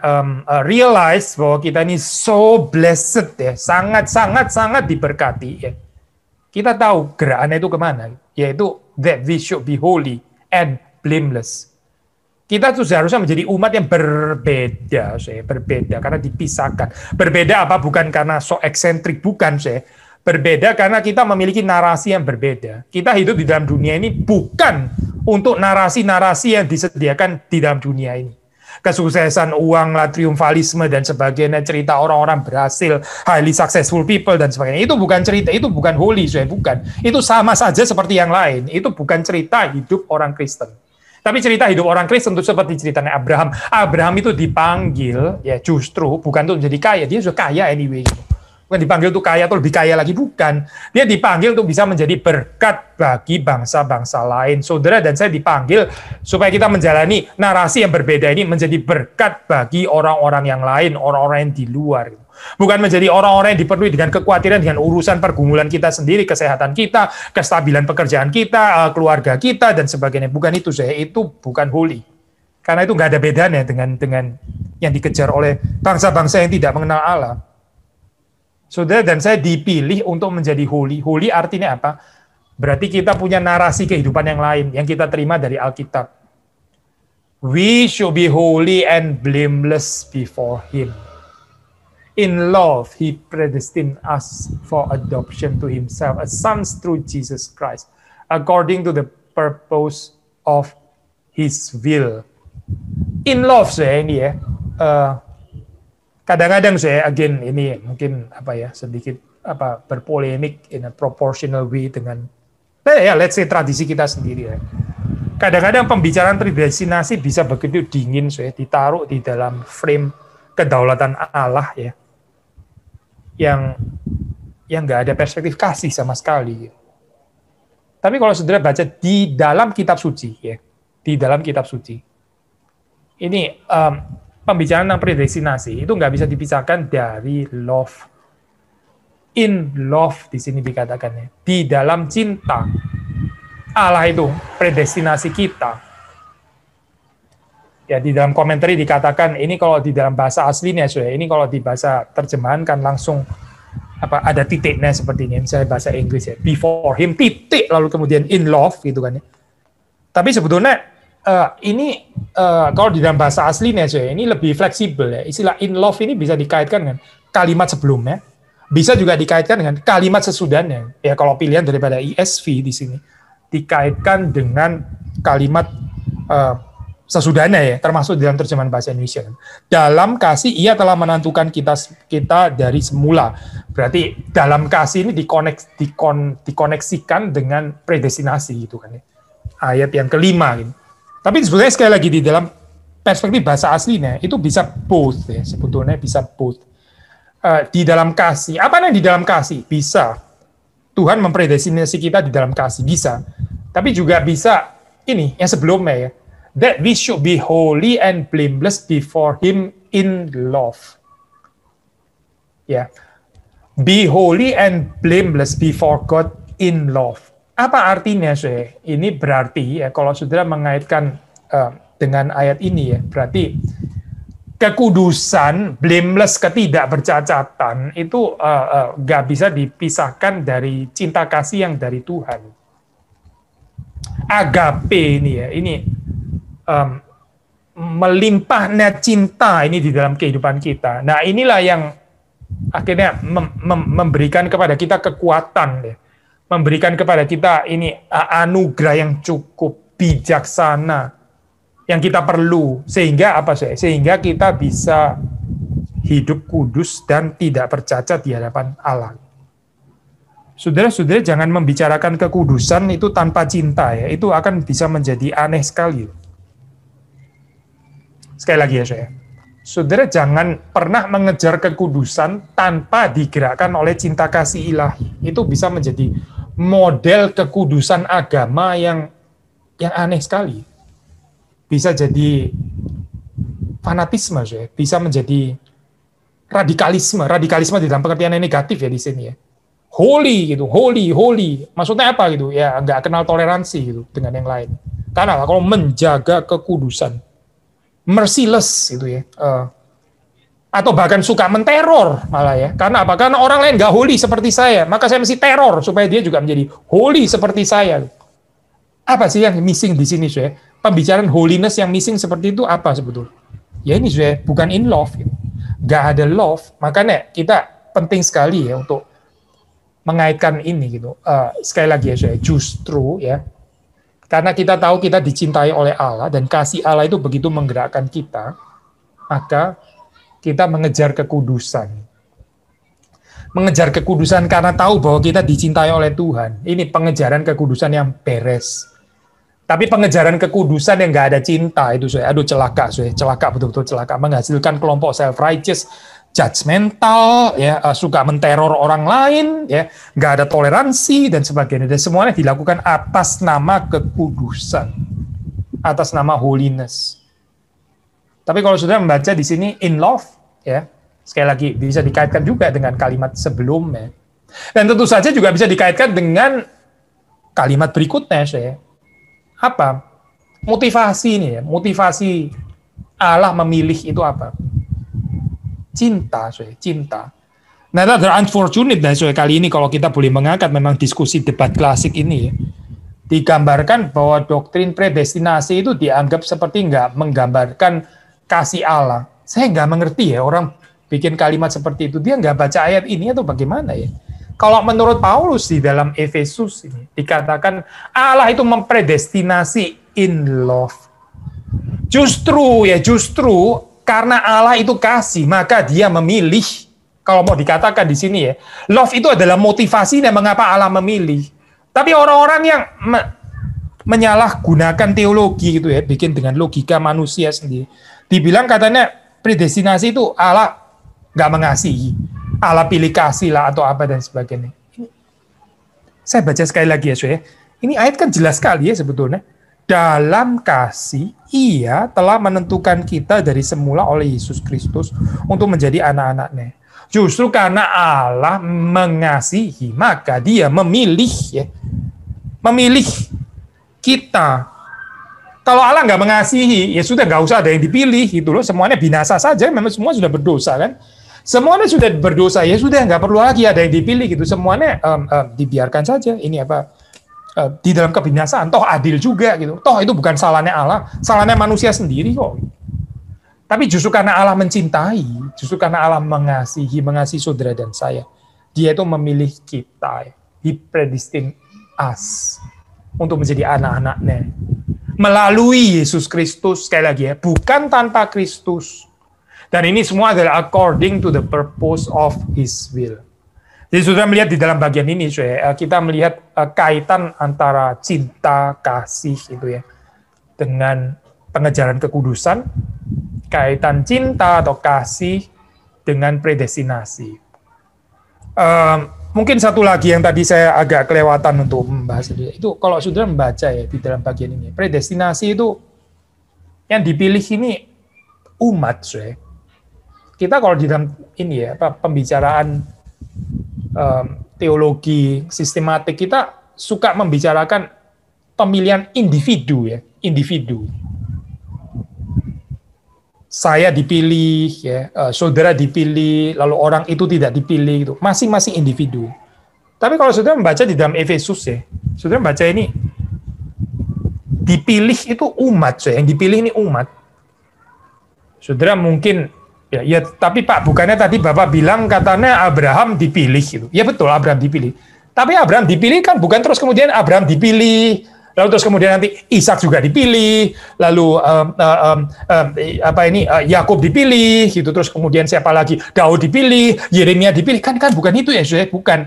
realize bahwa kita ini so blessed ya, sangat diberkati ya. Kita tahu gerakannya itu kemana, yaitu that we should be holy and blameless. Kita tuh seharusnya menjadi umat yang berbeda, berbeda karena dipisahkan. Berbeda apa? Bukan karena so eksentrik, bukan berbeda karena kita memiliki narasi yang berbeda. Kita hidup di dalam dunia ini bukan untuk narasi-narasi yang disediakan di dalam dunia ini. Kesuksesan, uang, triumfalisme, dan sebagainya, cerita orang-orang berhasil, highly successful people, dan sebagainya. Itu bukan cerita, itu bukan holy, bukan. Itu sama saja seperti yang lain. Itu bukan cerita hidup orang Kristen. Tapi cerita hidup orang Kristen itu seperti ceritanya Abraham. Abraham itu dipanggil, ya justru, bukan untuk menjadi kaya, dia sudah kaya anyway. Bukan dipanggil untuk kaya atau lebih kaya lagi, bukan. Dia dipanggil untuk bisa menjadi berkat bagi bangsa-bangsa lain. Saudara dan saya dipanggil supaya kita menjalani narasi yang berbeda ini menjadi berkat bagi orang-orang yang lain, orang-orang yang di luar. Bukan menjadi orang-orang yang dipenuhi dengan kekhawatiran dengan urusan pergumulan kita sendiri, kesehatan kita, kestabilan pekerjaan kita, keluarga kita, dan sebagainya. Bukan itu, itu bukan holy. Karena itu nggak ada bedanya dengan yang dikejar oleh bangsa-bangsa yang tidak mengenal Allah. Saudara dan saya dipilih untuk menjadi holy. Holy artinya apa? Berarti kita punya narasi kehidupan yang lain yang kita terima dari Alkitab. We should be holy and blameless before him. In love, he predestined us for adoption to himself as sons through Jesus Christ, according to the purpose of his will. In love, ini ya. Kadang-kadang again ini mungkin sedikit berpolemik in a proportional way dengan let's say tradisi kita sendiri ya. Kadang-kadang pembicaraan predestinasi bisa begitu dingin ditaruh di dalam frame kedaulatan Allah ya, yang nggak ada perspektif kasih sama sekali. Tapi kalau saudara baca di dalam kitab suci ya, di dalam kitab suci ini pembicaraan tentang predestinasi itu nggak bisa dipisahkan dari love. In love di sini dikatakannya, di dalam cinta Allah itu predestinasi kita Ya, di dalam komentari dikatakan ini kalau di dalam bahasa aslinya, ini kalau di bahasa terjemahan kan langsung ada titiknya seperti ini, misalnya bahasa Inggris ya, before him titik lalu kemudian in love gitu kan ya. Tapi sebetulnya ini kalau di dalam bahasa aslinya ini lebih fleksibel ya. Istilah in love ini bisa dikaitkan dengan kalimat sebelumnya, bisa juga dikaitkan dengan kalimat sesudahnya. Ya kalau pilihan daripada ESV di sini dikaitkan dengan kalimat sesudahnya ya, termasuk dalam terjemahan bahasa Indonesia. Dalam kasih ia telah menentukan kita dari semula. Berarti dalam kasih ini dikoneksikan dengan predestinasi gitu kan ya. Ayat yang kelima gitu. Tapi sebetulnya sekali lagi di dalam perspektif bahasa aslinya itu bisa both ya, sebetulnya bisa both. Di dalam kasih, apa yang di dalam kasih? Bisa Tuhan mempredestinasi kita di dalam kasih, bisa. Tapi juga bisa ini yang sebelumnya ya, that we should be holy and blameless before him in love. Ya. Be holy and blameless before God in love. Apa artinya, Syekh? Ini berarti ya kalau saudara mengaitkan dengan ayat ini ya, berarti kekudusan, blameless, ketidakbercacatan itu nggak bisa dipisahkan dari cinta kasih yang dari Tuhan. Agape ini ya, ini melimpahnya cinta ini di dalam kehidupan kita. Nah inilah yang akhirnya memberikan kepada kita kekuatan ya. Memberikan kepada kita ini anugerah yang cukup bijaksana yang kita perlu sehingga apa sih? Sehingga kita bisa hidup kudus dan tidak bercacat di hadapan Allah. Saudara-saudara jangan membicarakan kekudusan itu tanpa cinta ya. Itu akan bisa menjadi aneh sekali. Sekali lagi ya saya. Saudara jangan pernah mengejar kekudusan tanpa digerakkan oleh cinta kasih ilahi. Itu bisa menjadi model kekudusan agama yang aneh sekali. Bisa jadi fanatisme, bisa menjadi radikalisme. Radikalisme di dalam pengertian yang negatif ya di sini ya. Holy gitu, holy. Maksudnya apa gitu? Ya nggak kenal toleransi gitu dengan yang lain. Karena kalau menjaga kekudusan, merciless gitu ya, atau bahkan suka menteror malah ya. Karena apa? Karena orang lain nggak holy seperti saya, maka saya mesti teror supaya dia juga menjadi holy seperti saya. Apa sih yang missing di sini, saya? Pembicaraan holiness yang missing seperti itu apa sebetulnya? Ya ini saya bukan in love, gitu. Nggak ada love. Makanya kita penting sekali ya untuk mengaitkan ini gitu. Sekali lagi ya saya, justru ya. Karena kita tahu kita dicintai oleh Allah dan kasih Allah itu begitu menggerakkan kita, maka kita mengejar kekudusan. Mengejar kekudusan karena tahu bahwa kita dicintai oleh Tuhan. Ini pengejaran kekudusan yang beres. Tapi pengejaran kekudusan yang nggak ada cinta itu saya, aduh celaka, saya celaka betul-betul celaka, menghasilkan kelompok self-righteous, judgmental, ya suka menteror orang lain, ya nggak ada toleransi dan sebagainya. Dan semuanya dilakukan atas nama kekudusan, atas nama holiness. Tapi kalau sudah membaca di sini in love, ya sekali lagi bisa dikaitkan juga dengan kalimat sebelumnya. Dan tentu saja juga bisa dikaitkan dengan kalimat berikutnya, saya. Apa? Motivasi ini ya, motivasi Allah memilih itu apa? Cinta, cinta. Nah, ada unfortunate kali ini kalau kita boleh mengangkat memang diskusi debat klasik ini ya, digambarkan bahwa doktrin predestinasi itu dianggap seperti nggak menggambarkan kasih Allah. Saya nggak mengerti ya orang bikin kalimat seperti itu. Dia nggak baca ayat ini atau bagaimana ya? Kalau menurut Paulus di dalam Efesus ini dikatakan Allah itu mempredestinasi in love. Justru karena Allah itu kasih, maka dia memilih. Kalau mau dikatakan di sini ya, love itu adalah motivasinya mengapa Allah memilih. Tapi orang-orang yang menyalahgunakan teologi gitu ya, bikin dengan logika manusia sendiri. Dibilang katanya predestinasi itu Allah nggak mengasihi, Allah pilih kasih lah atau apa dan sebagainya. Saya baca sekali lagi ya, Soe. Ini ayat kan jelas sekali ya sebetulnya. Dalam kasih, ia telah menentukan kita dari semula oleh Yesus Kristus untuk menjadi anak-anaknya. Justru karena Allah mengasihi, maka dia memilih kita Kalau Allah nggak mengasihi, ya sudah nggak usah ada yang dipilih gitu loh. Semuanya binasa saja, memang semua sudah berdosa kan. Semuanya sudah berdosa, ya sudah nggak perlu lagi ada yang dipilih gitu. Semuanya dibiarkan saja. Ini apa di dalam kebinasaan, toh adil juga gitu. Toh itu bukan salahnya Allah, salahnya manusia sendiri kok. Tapi justru karena Allah mencintai, justru karena Allah mengasihi saudara dan saya, Dia itu memilih kita. He predestined us untuk menjadi anak-anaknya. Melalui Yesus Kristus, sekali lagi ya, bukan tanpa Kristus. Dan ini semua adalah according to the purpose of His will. Jadi sudah melihat di dalam bagian ini, kita melihat kaitan antara cinta, kasih gitu ya, dengan pengejaran kekudusan, kaitan cinta atau kasih dengan predestinasi. Mungkin satu lagi yang tadi saya agak kelewatan untuk membahas itu, kalau saudara membaca ya di dalam bagian ini, predestinasi itu yang dipilih ini umat, kita kalau di dalam ini ya pembicaraan teologi sistematik, kita suka membicarakan pemilihan individu ya, individu. Saya dipilih, ya, saudara dipilih, lalu orang itu tidak dipilih, gitu. Masing-masing individu. Tapi kalau saudara membaca di dalam Efesus ya, saudara membaca ini, dipilih itu umat, yang dipilih ini umat. Saudara mungkin, ya, tapi Pak, bukannya tadi Bapak bilang katanya Abraham dipilih, gitu. Ya betul, Abraham dipilih. Tapi Abraham dipilih kan bukan terus kemudian Abraham dipilih, lalu terus kemudian nanti Ishak juga dipilih, lalu Yakub dipilih, gitu. Terus kemudian siapa lagi? Daud dipilih, Yeremia dipilih, kan bukan itu ya, bukan.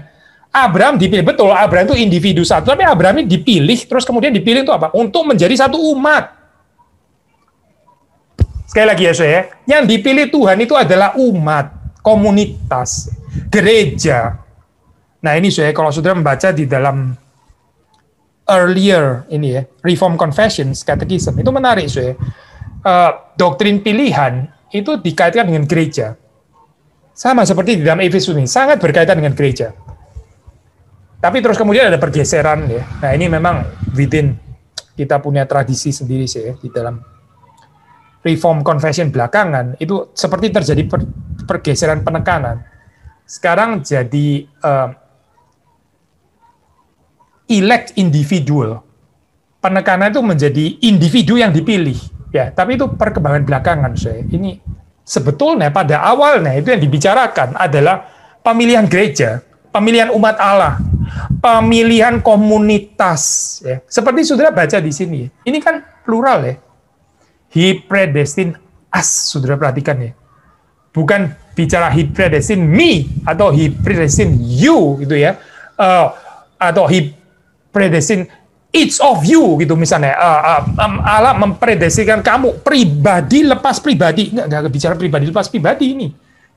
Abraham dipilih, betul. Abraham itu individu satu, tapi Abraham ini dipilih, terus kemudian dipilih untuk apa? Untuk menjadi satu umat. Sekali lagi ya, yang dipilih Tuhan itu adalah umat, komunitas, gereja. Nah ini kalau saudara membaca di dalam earlier ini ya, Reform Confessions, Catechism, itu menarik doktrin pilihan itu dikaitkan dengan gereja. Sama seperti di dalam Efesus ini, sangat berkaitan dengan gereja. Tapi terus kemudian ada pergeseran ya. Nah ini memang within kita punya tradisi sendiri ya, di dalam Reform Confession belakangan itu seperti terjadi pergeseran penekanan. Sekarang jadi elect individual. Penekanan itu menjadi individu yang dipilih. Ya, tapi itu perkembangan belakangan, Ini sebetulnya pada awalnya itu yang dibicarakan adalah pemilihan gereja, pemilihan umat Allah, pemilihan komunitas. Ya. Seperti saudara baca di sini. Ini kan plural ya. He predestined us, saudara perhatikan ya. Bukan bicara he predestined me atau he predestined you gitu ya. Atau he predestined each of you gitu misalnya. Allah mempredestinkan kamu pribadi lepas pribadi. Enggak bicara pribadi lepas pribadi ini.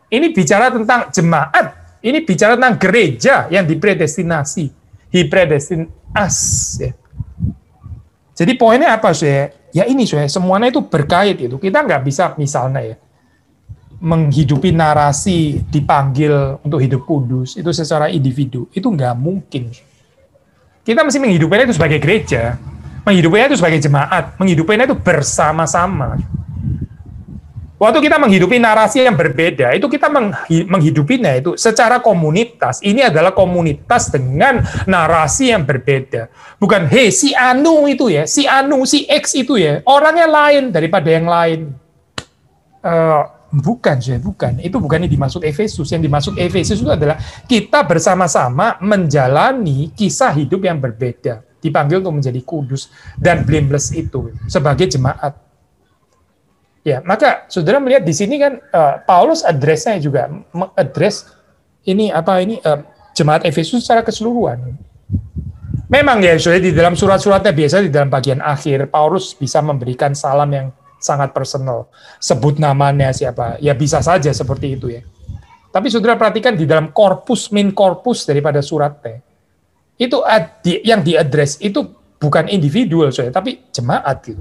Ini bicara tentang jemaat. Ini bicara tentang gereja yang dipredestinasi. He predestined us. Ya. Jadi poinnya apa, Ya ini, semuanya itu berkait itu. Kita nggak bisa misalnya ya menghidupi narasi dipanggil untuk hidup kudus itu secara individu. Itu nggak mungkin. Kita mesti menghidupinya itu sebagai gereja, menghidupinya itu sebagai jemaat, menghidupinya itu bersama-sama. Waktu kita menghidupi narasi yang berbeda, itu kita menghidupinya itu secara komunitas. Ini adalah komunitas dengan narasi yang berbeda. Bukan, hey, si Anu itu ya, si Anu, si X itu ya, orangnya lain daripada yang lain. Bukan. Itu bukan yang dimaksud Efesus. Yang dimaksud Efesus itu adalah kita bersama-sama menjalani kisah hidup yang berbeda. Dipanggil untuk menjadi kudus dan blameless itu sebagai jemaat. Ya, maka saudara melihat di sini kan Paulus address-nya juga mengadres jemaat Efesus secara keseluruhan. Memang ya, saudara, di dalam surat-suratnya biasa di dalam bagian akhir Paulus bisa memberikan salam yang sangat personal. Sebut namanya siapa, ya bisa saja seperti itu ya. Tapi saudara perhatikan di dalam main korpus daripada suratnya, itu yang diadres itu bukan individual, tapi jemaat gitu.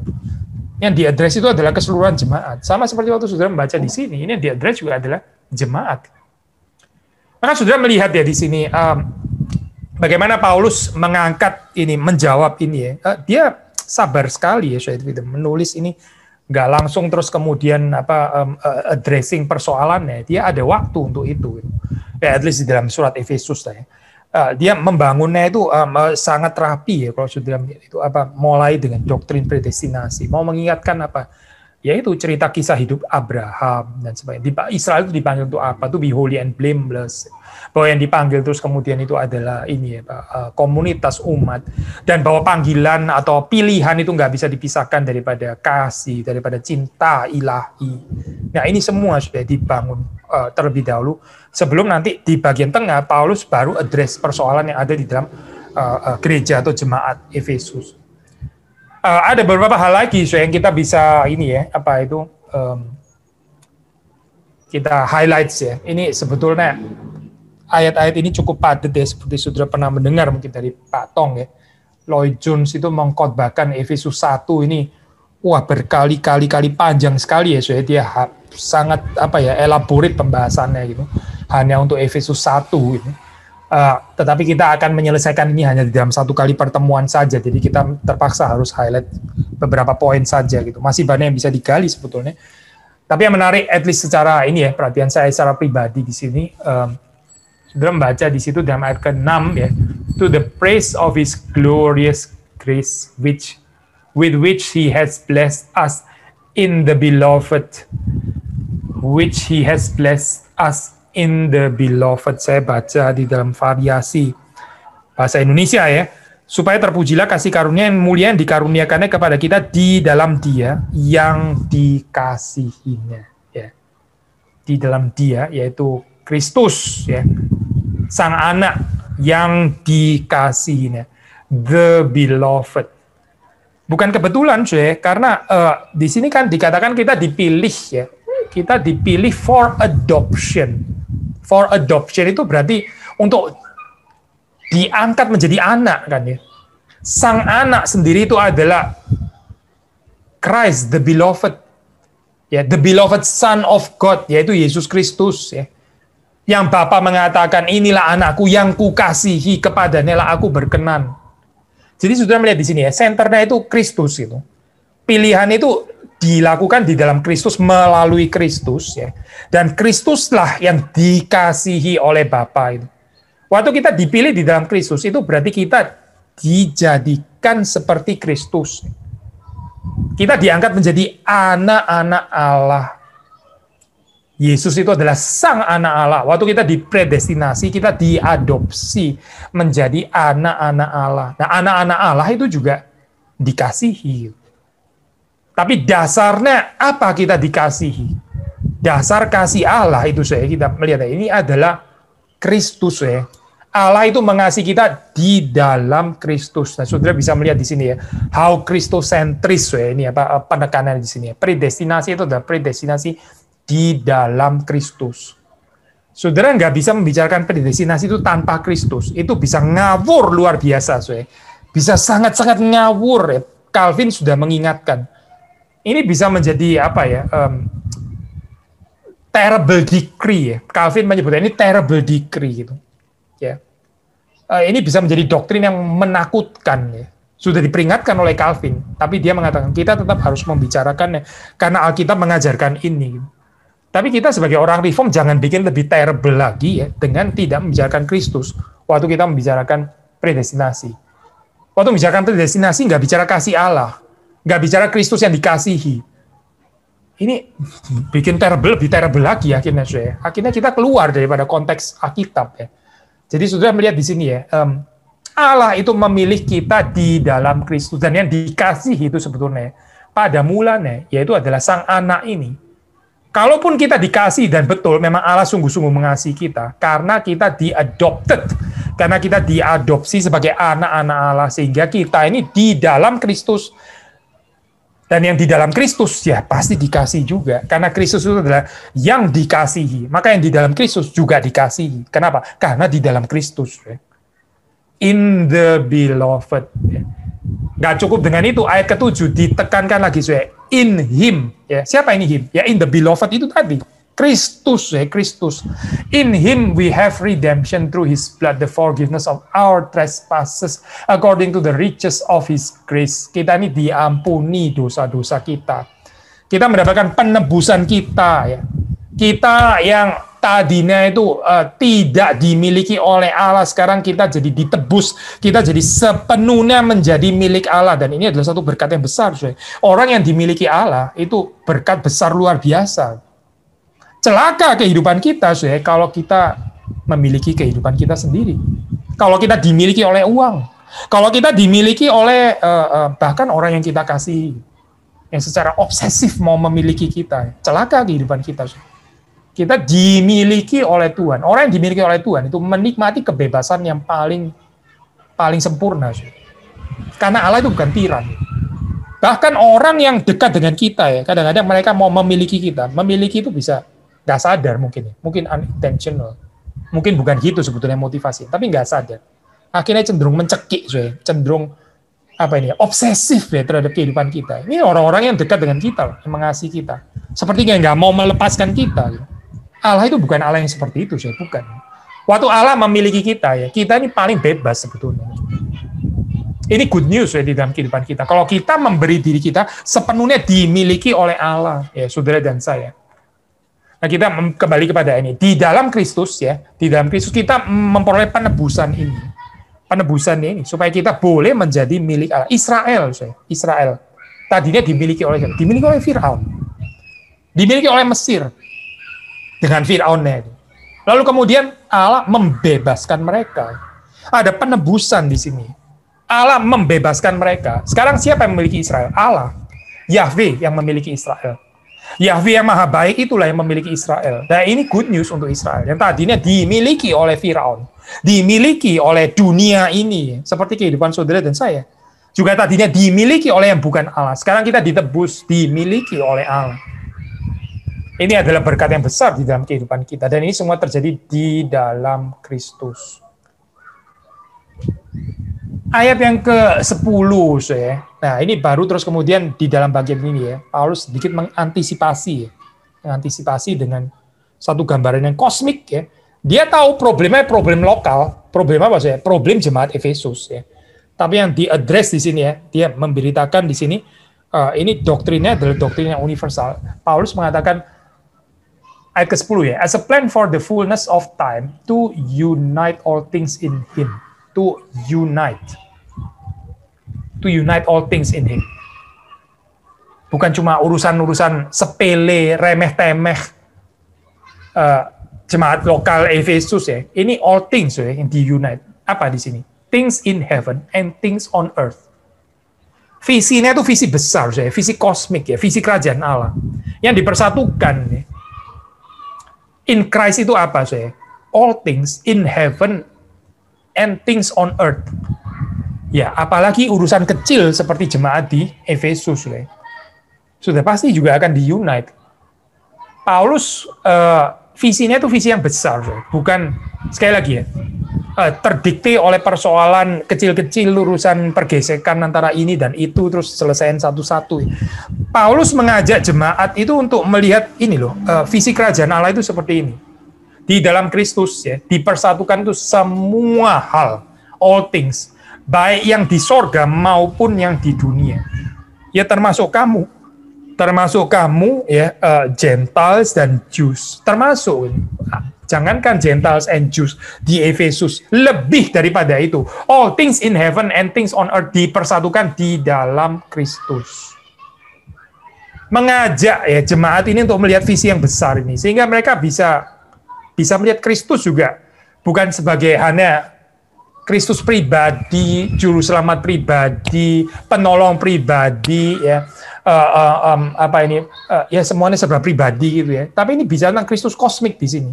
Yang diadres itu adalah keseluruhan jemaat. Sama seperti waktu saudara membaca di sini, ini yang diadres juga adalah jemaat. Maka saudara melihat ya di sini bagaimana Paulus mengangkat ini, menjawab ini ya. Dia sabar sekali ya saya menulis ini, nggak langsung terus kemudian addressing persoalannya. Dia ada waktu untuk itu. Ya, at least di dalam surat Efesus ya. Dia membangunnya itu sangat rapi ya kalau sudah itu mulai dengan doktrin predestinasi, mau mengingatkan yaitu cerita kisah hidup Abraham dan sebagainya. Israel itu dipanggil untuk apa? Itu be holy and blameless. Bahwa yang dipanggil terus kemudian itu adalah ini ya, komunitas umat, dan bahwa panggilan atau pilihan itu nggak bisa dipisahkan daripada kasih, daripada cinta ilahi. Nah ini semua sudah dibangun terlebih dahulu sebelum nanti di bagian tengah Paulus baru address persoalan yang ada di dalam gereja atau jemaat Efesus. Ada beberapa hal lagi yang kita bisa ini ya kita highlights ya. Ini sebetulnya ayat-ayat ini cukup padat ya, seperti saudara pernah mendengar mungkin dari Pak Tong ya. Lloyd Jones itu mengkhotbahkan Efesus 1 ini berkali-kali panjang sekali ya, dia sangat elaborate pembahasannya gitu. Hanya untuk Efesus 1 gitu. Tetapi kita akan menyelesaikan ini hanya di dalam satu kali pertemuan saja, jadi kita terpaksa harus highlight beberapa poin saja gitu. Masih banyak yang bisa digali sebetulnya. Tapi yang menarik, at least secara ini ya, perhatian saya secara pribadi di sini, sudah membaca di situ dalam ayat ke-6 ya, to the praise of His glorious grace, with which He has blessed us in the beloved, which He has blessed us in the beloved. Saya baca di dalam variasi bahasa Indonesia ya, supaya terpujilah kasih karunia yang mulia yang dikaruniakannya kepada kita di dalam Dia yang dikasihinya ya. Di dalam Dia yaitu Kristus ya, Sang Anak yang dikasihinya, the beloved. Bukan kebetulan karena di sini kan dikatakan kita dipilih ya. Kita dipilih for adoption. For adoption itu berarti untuk diangkat menjadi anak kan ya. Sang anak sendiri itu adalah Christ, the beloved. Ya, the beloved Son of God, yaitu Yesus Kristus ya. Yang Bapa mengatakan, inilah anakku yang kukasihi, kepadanya lah aku berkenan. Jadi sudah melihat di sini ya, senternya itu Kristus itu. Pilihan itu dilakukan di dalam Kristus, melalui Kristus ya, dan Kristuslah yang dikasihi oleh Bapa itu. Waktu kita dipilih di dalam Kristus itu berarti kita dijadikan seperti Kristus. Kita diangkat menjadi anak-anak Allah. Yesus itu adalah Sang Anak Allah. Waktu kita dipredestinasi, kita diadopsi menjadi anak-anak Allah. Nah, anak-anak Allah itu juga dikasihi. Tapi dasarnya apa kita dikasihi? Dasar kasih Allah itu kita melihat ini adalah Kristus ya. Allah itu mengasihi kita di dalam Kristus. Nah, saudara bisa melihat di sini ya, how Christocentris ya, ini penekanan di sini ya. Predestinasi itu adalah predestinasi di dalam Kristus. Saudara nggak bisa membicarakan predestinasi itu tanpa Kristus. Itu bisa ngawur luar biasa Bisa sangat-sangat ngawur ya. Calvin sudah mengingatkan. Ini bisa menjadi terrible decree ya. Calvin menyebutnya ini terrible decree gitu. Ya. Ini bisa menjadi doktrin yang menakutkan ya. Sudah diperingatkan oleh Calvin, tapi dia mengatakan kita tetap harus membicarakannya karena Alkitab mengajarkan ini. Tapi kita sebagai orang reform jangan bikin lebih terrible lagi ya dengan tidak membicarakan Kristus waktu kita membicarakan predestinasi. Waktu membicarakan predestinasi nggak bicara kasih Allah. Nggak bicara Kristus yang dikasihi. Ini bikin lebih terrible lagi akhirnya saya. Akhirnya kita keluar daripada konteks Alkitab ya. Jadi sudah melihat di sini ya, Allah itu memilih kita di dalam Kristus, dan yang dikasihi itu sebetulnya pada mulanya yaitu adalah Sang Anak ini. Kalaupun kita dikasih, dan betul memang Allah sungguh-sungguh mengasihi kita karena kita diadopted, karena kita diadopsi sebagai anak-anak Allah, sehingga kita ini di dalam Kristus. Dan yang di dalam Kristus ya pasti dikasih juga. Karena Kristus itu adalah yang dikasihi. Maka yang di dalam Kristus juga dikasihi. Kenapa? Karena di dalam Kristus. Ya. In the beloved. Ya. Gak cukup dengan itu, ayat ke-7 ditekankan lagi. In Him. Ya. Siapa ini Him? Ya in the beloved itu tadi. Kristus, Kristus. In Him we have redemption through His blood, the forgiveness of our trespasses, according to the riches of His grace. Kita ini diampuni dosa-dosa kita. Kita mendapatkan penebusan kita, ya. Kita yang tadinya itu tidak dimiliki oleh Allah, sekarang kita jadi ditebus, kita jadi sepenuhnya menjadi milik Allah, dan ini adalah satu berkat yang besar. Orang yang dimiliki Allah itu berkat besar luar biasa. Celaka kehidupan kita kalau kita memiliki kehidupan kita sendiri, kalau kita dimiliki oleh uang, kalau kita dimiliki oleh bahkan orang yang kita kasih, yang secara obsesif mau memiliki kita. Celaka kehidupan kita. Kita dimiliki oleh Tuhan. Orang yang dimiliki oleh Tuhan itu menikmati kebebasan yang paling sempurna. Karena Allah itu bukan tiran. Bahkan orang yang dekat dengan kita, ya, kadang-kadang mereka mau memiliki kita. Memiliki itu bisa nggak sadar mungkin. Mungkin unintentional. Mungkin bukan gitu sebetulnya motivasi. Tapi nggak sadar. Akhirnya cenderung mencekik. Cenderung obsesif ya terhadap kehidupan kita. Ini orang-orang yang dekat dengan kita, yang mengasihi kita. Seperti kayak nggak mau melepaskan kita. Allah itu bukan Allah yang seperti itu, bukan. Waktu Allah memiliki kita, ya, kita ini paling bebas sebetulnya. Ini good news ya di dalam kehidupan kita. Kalau kita memberi diri kita sepenuhnya dimiliki oleh Allah, ya saudara dan saya. Nah, kita kembali kepada ini. Di dalam Kristus, ya, di dalam Kristus kita memperoleh penebusan ini. Penebusan ini supaya kita boleh menjadi milik Allah. Israel. Tadinya dimiliki oleh Firaun. Dimiliki oleh Mesir. Dengan Firaunnya. Lalu kemudian Allah membebaskan mereka. Ada penebusan di sini. Allah membebaskan mereka. Sekarang siapa yang memiliki Israel? Allah. Yahweh yang memiliki Israel. Yahweh yang maha baik itulah yang memiliki Israel. Dan ini good news untuk Israel. Yang tadinya dimiliki oleh Firaun. Dimiliki oleh dunia ini. Seperti kehidupan saudara dan saya. Juga tadinya dimiliki oleh yang bukan Allah. Sekarang kita ditebus, dimiliki oleh Allah. Ini adalah berkat yang besar di dalam kehidupan kita. Dan ini semua terjadi di dalam Kristus. Ayat yang ke-10, ya. Nah, ini baru terus kemudian di dalam bagian ini, ya, Paulus sedikit mengantisipasi, ya. Mengantisipasi dengan satu gambaran yang kosmik, ya. Dia tahu problemnya problem lokal. Problem apa, ya? Problem jemaat Efesus, ya. Tapi yang di-address di sini, ya, dia memberitakan di sini, ini doktrinnya adalah doktrin yang universal. Paulus mengatakan, ayat ke-10, ya, as a plan for the fullness of time to unite all things in Him. To unite all things in Him. Bukan cuma urusan-urusan sepele, remeh-temeh jemaat lokal Efesus, ya. Ini all things, ya, yang di-unite. Apa di sini? Things in heaven and things on earth. Visinya itu visi besar, ya, visi kosmik, ya, visi kerajaan Allah. Yang dipersatukan, ya. In Christ itu apa, saya? All things in heaven and things on earth. Ya, apalagi urusan kecil seperti jemaat di Efesus, ya. Sudah pasti juga akan di-unite. Paulus visinya itu visi yang besar, ya. Bukan, sekali lagi ya, terdikte oleh persoalan kecil-kecil, urusan pergesekan antara ini dan itu, terus selesaiin satu-satu. Paulus mengajak jemaat itu untuk melihat ini loh, visi kerajaan Allah itu seperti ini. Di dalam Kristus, ya, dipersatukan itu semua hal, all things, baik yang di sorga maupun yang di dunia. Ya termasuk kamu, ya, Gentiles dan Jews, termasuk. Jangankan Gentiles and Jews di Efesus, lebih daripada itu. All things in heaven and things on earth dipersatukan di dalam Kristus. Mengajak, ya, jemaat ini untuk melihat visi yang besar ini, sehingga mereka bisa melihat Kristus juga bukan sebagai hanya Kristus pribadi, juru selamat pribadi, penolong pribadi, ya, ya semuanya serba pribadi gitu, ya. Tapi ini bicara tentang Kristus kosmik di sini.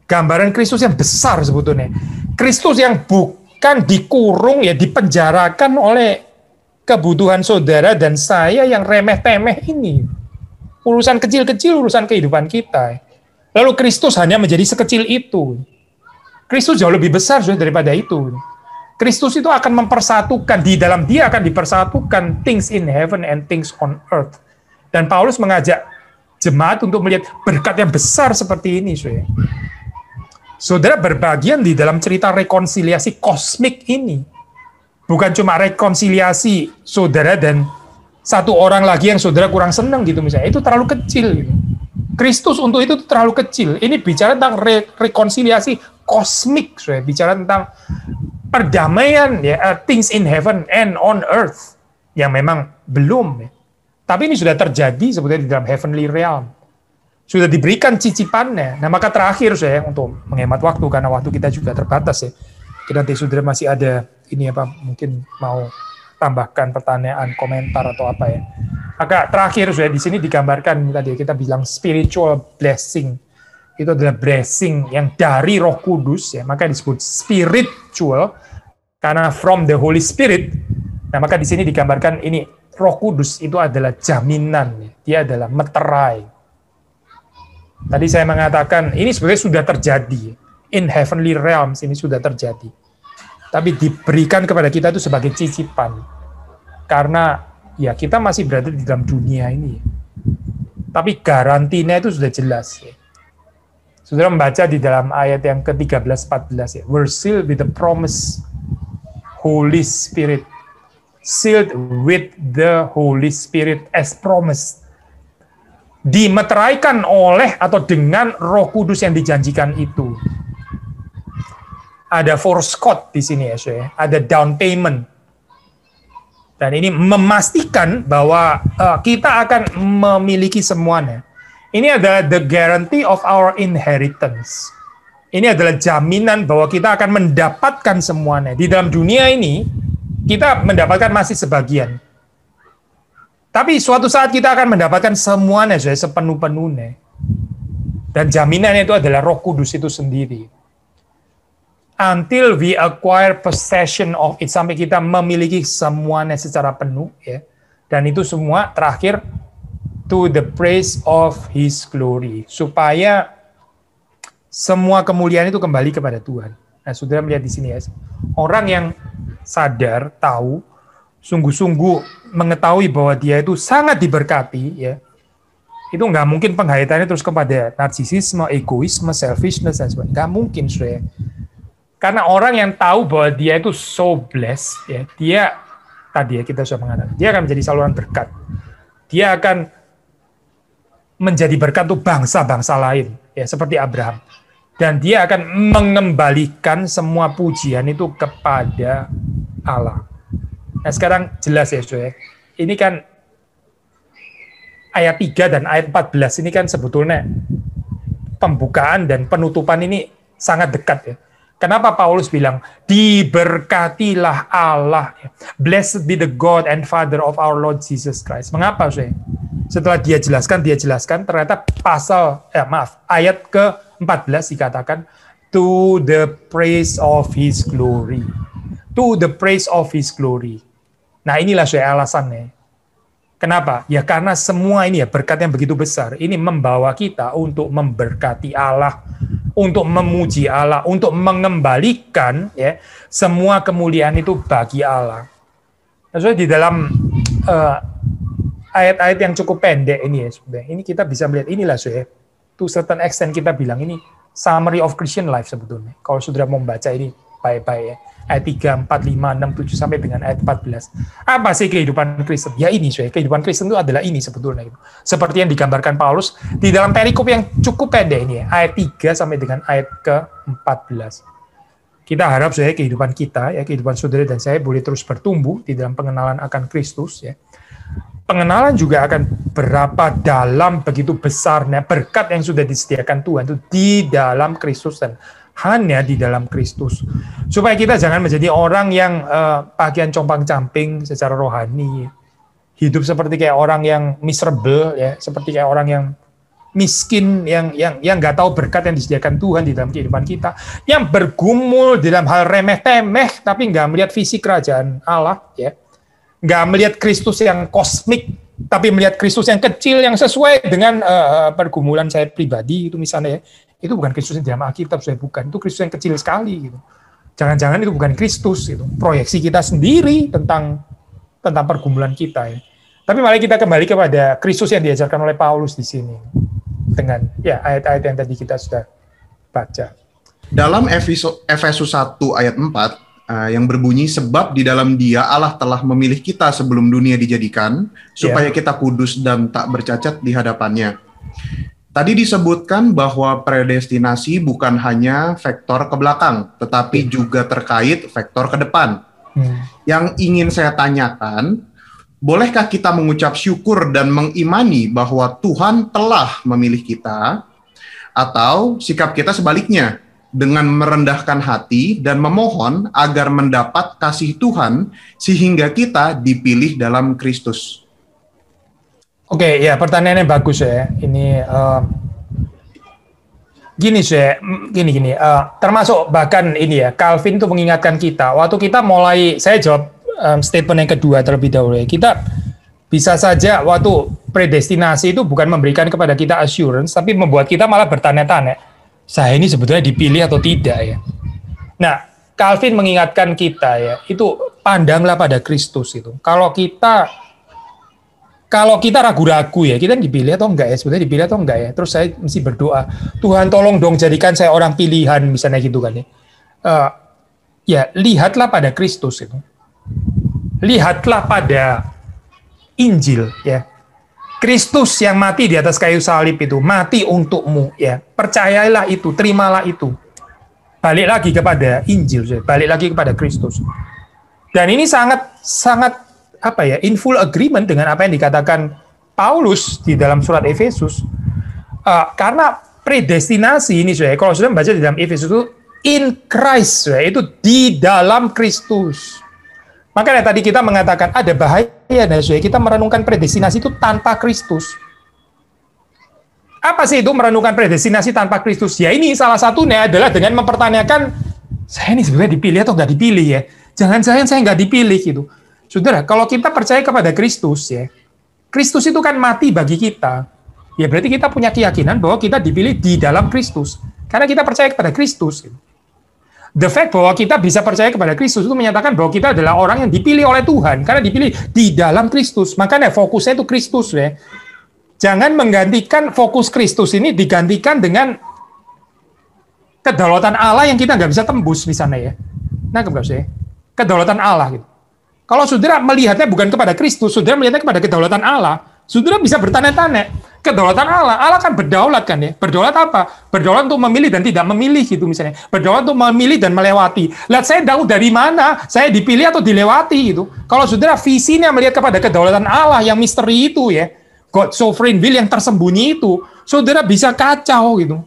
Gambaran Kristus yang besar sebetulnya. Kristus yang bukan dikurung, ya, dipenjarakan oleh kebutuhan saudara dan saya yang remeh-temeh ini. Urusan kecil-kecil, urusan kehidupan kita. Lalu Kristus hanya menjadi sekecil itu. Kristus jauh lebih besar daripada itu. Kristus itu akan mempersatukan, di dalam Dia akan dipersatukan things in heaven and things on earth. Dan Paulus mengajak jemaat untuk melihat berkat yang besar seperti ini, saudara. Saudara berbagian di dalam cerita rekonsiliasi kosmik ini. Bukan cuma rekonsiliasi saudara dan satu orang lagi yang saudara kurang senang gitu misalnya. Itu terlalu kecil gitu. Kristus untuk itu terlalu kecil. Ini bicara tentang rekonsiliasi kosmik, saudara. Bicara tentang perdamaian, ya, things in heaven and on earth yang memang belum. Ya. Tapi ini sudah terjadi sebetulnya di dalam heavenly realm. Sudah diberikan cicipannya. Nah, maka terakhir saya untuk menghemat waktu karena waktu kita juga terbatas ya. Kita nanti saudara masih ada ini apa mungkin mau tambahkan pertanyaan, komentar atau apa ya. Maka terakhir sudah di sini digambarkan tadi kita bilang spiritual blessing. Itu adalah blessing yang dari Roh Kudus ya, maka disebut spiritual karena from the Holy Spirit. Nah, maka di sini digambarkan ini Roh Kudus itu adalah jaminan, ya. Dia adalah meterai. Tadi saya mengatakan ini sebenarnya sudah terjadi in heavenly realms, ini sudah terjadi. Tapi diberikan kepada kita itu sebagai cicipan. Karena ya kita masih berada di dalam dunia ini. Tapi garantinya itu sudah jelas. Ya. Saudara membaca di dalam ayat yang ke-13-14 ya. We're sealed with the promise Holy Spirit. Sealed with the Holy Spirit as promised. Dimeteraikan oleh atau dengan Roh Kudus yang dijanjikan itu. Ada forescot di sini ya, saudara. Ada down payment. Dan ini memastikan bahwa kita akan memiliki semuanya. Ini adalah the guarantee of our inheritance. Ini adalah jaminan bahwa kita akan mendapatkan semuanya. Di dalam dunia ini, kita mendapatkan masih sebagian. Tapi suatu saat kita akan mendapatkan semuanya, saudara, sepenuh-penuhnya. Dan jaminannya itu adalah Roh Kudus itu sendiri. Until we acquire possession of it, sampai kita memiliki semuanya secara penuh, ya. Dan itu semua terakhir to the praise of His glory, supaya semua kemuliaan itu kembali kepada Tuhan. Nah, saudara melihat di sini ya, orang yang sadar, tahu, sungguh-sungguh mengetahui bahwa dia itu sangat diberkati, ya. Itu nggak mungkin penghayatannya terus kepada narsisisme, egoisme, selfishness dan sebagainya. Nggak mungkin, saudara. Karena orang yang tahu bahwa dia itu so blessed, ya, dia tadi ya kita sudah mengatakan, dia akan menjadi saluran berkat. Dia akan menjadi berkat untuk bangsa-bangsa lain, ya, seperti Abraham. Dan dia akan mengembalikan semua pujian itu kepada Allah. Nah, sekarang jelas ya, saudara. Ini kan ayat 3 dan ayat 14 ini kan sebetulnya pembukaan dan penutupan ini sangat dekat ya. Kenapa Paulus bilang, diberkatilah Allah, blessed be the God and Father of our Lord Jesus Christ. Mengapa, saudara? Setelah dia jelaskan, ternyata ayat ke-14 dikatakan, to the praise of His glory. To the praise of His glory. Nah, inilah, saudara, alasannya. Kenapa? Ya karena semua ini ya berkat yang begitu besar, ini membawa kita untuk memberkati Allah, untuk memuji Allah, untuk mengembalikan ya semua kemuliaan itu bagi Allah. Nah, di dalam ayat-ayat yang cukup pendek ini ya, sebenarnya ini kita bisa melihat inilah, saudara, to certain extent kita bilang ini summary of Christian life sebetulnya. Kalau saudara mau membaca ini baik-baik ya. Ayat 3, 4, 5, 6, 7 sampai dengan ayat 14. Apa sih kehidupan Kristen? Ya ini, saudara, kehidupan Kristen itu adalah ini sebetulnya. Seperti yang digambarkan Paulus di dalam perikop yang cukup pendek ini, ya, ayat 3 sampai dengan ayat ke-14. Kita harap, saudara, kehidupan kita, ya, kehidupan saudara dan saya boleh terus bertumbuh di dalam pengenalan akan Kristus. Ya. Pengenalan juga akan berapa dalam begitu besarnya berkat yang sudah disediakan Tuhan itu di dalam Kristus dan hanya di dalam Kristus. Supaya kita jangan menjadi orang yang pakaian compang-camping secara rohani. Hidup seperti kayak orang yang miserable, ya, seperti kayak orang yang miskin, yang nggak tahu berkat yang disediakan Tuhan di dalam kehidupan kita, yang bergumul dalam hal remeh-temeh, tapi nggak melihat visi kerajaan Allah, ya. Nggak melihat Kristus yang kosmik, tapi melihat Kristus yang kecil, yang sesuai dengan pergumulan saya pribadi, itu misalnya, ya. Itu bukan Kristus yang dalam Alkitab, saya bukan. Itu Kristus yang kecil sekali. Gitu. Jangan-jangan itu bukan Kristus. Gitu. Proyeksi kita sendiri tentang pergumulan kita. Ya. Tapi mari kita kembali kepada Kristus yang diajarkan oleh Paulus di sini dengan ya ayat-ayat yang tadi kita sudah baca. Dalam Efesus 1 ayat 4 yang berbunyi, sebab di dalam Dia Allah telah memilih kita sebelum dunia dijadikan supaya kita kudus dan tak bercacat di hadapannya. Tadi disebutkan bahwa predestinasi bukan hanya vektor ke belakang, tetapi juga terkait vektor ke depan. Yang ingin saya tanyakan, bolehkah kita mengucap syukur dan mengimani bahwa Tuhan telah memilih kita, atau sikap kita sebaliknya, dengan merendahkan hati dan memohon agar mendapat kasih Tuhan sehingga kita dipilih dalam Kristus? Oke, ya pertanyaannya bagus ya. Ini gini, termasuk bahkan ini ya, Calvin itu mengingatkan kita, waktu kita mulai, saya jawab statement yang kedua terlebih dahulu ya, kita bisa saja waktu predestinasi itu bukan memberikan kepada kita assurance, tapi membuat kita malah bertanya-tanya, saya ini sebetulnya dipilih atau tidak ya. Nah, Calvin mengingatkan kita ya, itu pandanglah pada Kristus itu. Kalau kita ragu-ragu ya, kita dipilih atau enggak ya, sebetulnya dipilih atau enggak ya, terus saya mesti berdoa, Tuhan tolong dong jadikan saya orang pilihan, misalnya gitu kan ya. Ya, lihatlah pada Kristus itu. Lihatlah pada Injil ya. Kristus yang mati di atas kayu salib itu, mati untukmu ya. Percayailah itu, terimalah itu. Balik lagi kepada Injil, ya. Balik lagi kepada Kristus. Dan ini sangat in full agreement dengan apa yang dikatakan Paulus di dalam surat Efesus. Karena predestinasi ini, kalau sudah membaca di dalam Efesus itu in Christ, itu di dalam Kristus. Makanya tadi kita mengatakan ada bahaya, kita merenungkan predestinasi itu tanpa Kristus. Apa sih itu merenungkan predestinasi tanpa Kristus? Ya ini salah satunya adalah dengan mempertanyakan, saya ini sebenarnya dipilih atau nggak dipilih ya? Jangan-jangan saya nggak dipilih gitu. Saudara, kalau kita percaya kepada Kristus ya, Kristus itu kan mati bagi kita. Ya berarti kita punya keyakinan bahwa kita dipilih di dalam Kristus. Karena kita percaya kepada Kristus. The fact bahwa kita bisa percaya kepada Kristus itu menyatakan bahwa kita adalah orang yang dipilih oleh Tuhan. Karena dipilih di dalam Kristus. Makanya fokusnya itu Kristus ya. Jangan menggantikan fokus Kristus ini digantikan dengan kedaulatan Allah yang kita nggak bisa tembus di sana ya. Nah, kedaulatan Allah gitu. Kalau saudara melihatnya bukan kepada Kristus, saudara melihatnya kepada kedaulatan Allah, saudara bisa bertanya-tanya, kedaulatan Allah kan berdaulat kan ya. Berdaulat apa? Berdaulat untuk memilih dan tidak memilih gitu misalnya. Berdaulat untuk memilih dan melewati. Lihat saya tahu dari mana saya dipilih atau dilewati gitu. Kalau saudara visinya melihat kepada kedaulatan Allah yang misteri itu ya, God sovereign will yang tersembunyi itu, saudara bisa kacau gitu.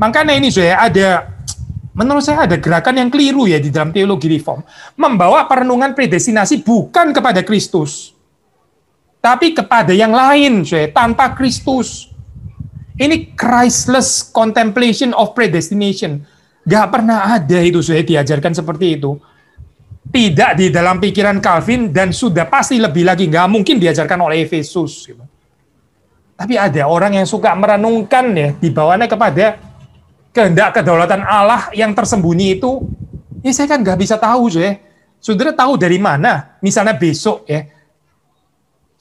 Makanya ini menurut saya ada gerakan yang keliru ya di dalam teologi reform. Membawa perenungan predestinasi bukan kepada Kristus, tapi kepada yang lain, tanpa Kristus. Ini Christless contemplation of predestination. Gak pernah ada itu, diajarkan seperti itu. Tidak di dalam pikiran Calvin dan sudah pasti lebih lagi gak mungkin diajarkan oleh Efesus. Gitu. Tapi ada orang yang suka merenungkan ya, dibawanya kepada kehendak kedaulatan Allah yang tersembunyi itu, ya saya kan nggak bisa tahu, saudara tahu dari mana? Misalnya besok ya,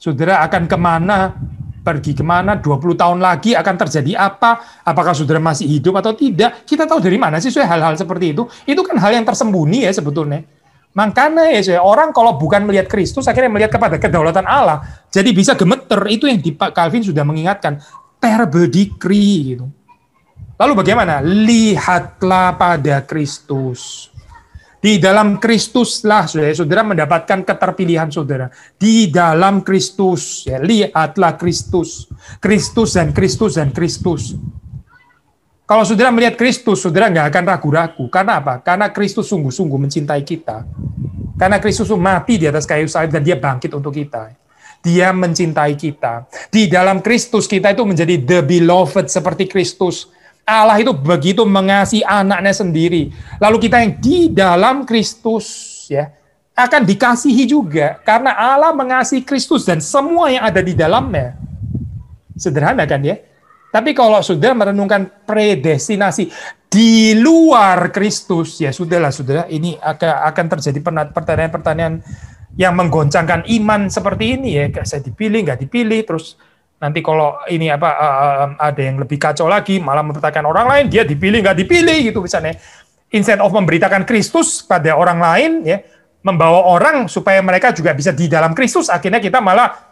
saudara akan kemana, pergi kemana, 20 tahun lagi akan terjadi apa? Apakah saudara masih hidup atau tidak? Kita tahu dari mana sih hal-hal seperti itu? Itu kan hal yang tersembunyi ya sebetulnya. Makanya ya orang kalau bukan melihat Kristus akhirnya melihat kepada kedaulatan Allah, jadi bisa gemeter. Itu yang Calvin sudah mengingatkan, terrible decree gitu. Lalu bagaimana? Lihatlah pada Kristus. Di dalam Kristuslah saudara mendapatkan keterpilihan saudara. Di dalam Kristus, ya, lihatlah Kristus. Kristus dan Kristus dan Kristus. Kalau saudara melihat Kristus, saudara nggak akan ragu-ragu. Karena apa? Karena Kristus sungguh-sungguh mencintai kita. Karena Kristus mati di atas kayu salib dan dia bangkit untuk kita. Dia mencintai kita. Di dalam Kristus kita itu menjadi the beloved seperti Kristus. Allah itu begitu mengasihi anaknya sendiri. Lalu kita yang di dalam Kristus ya akan dikasihi juga karena Allah mengasihi Kristus dan semua yang ada di dalamnya. Sederhana kan ya? Tapi kalau sudah merenungkan predestinasi di luar Kristus, ya sudahlah saudara, ini akan terjadi pertanyaan-pertanyaan yang menggoncangkan iman seperti ini ya, saya dipilih nggak dipilih, terus nanti kalau ini ada yang lebih kacau lagi, malah mempertanyakan orang lain, dia dipilih nggak dipilih gitu misalnya. Instead of memberitakan Kristus pada orang lain ya, membawa orang supaya mereka juga bisa di dalam Kristus, akhirnya kita malah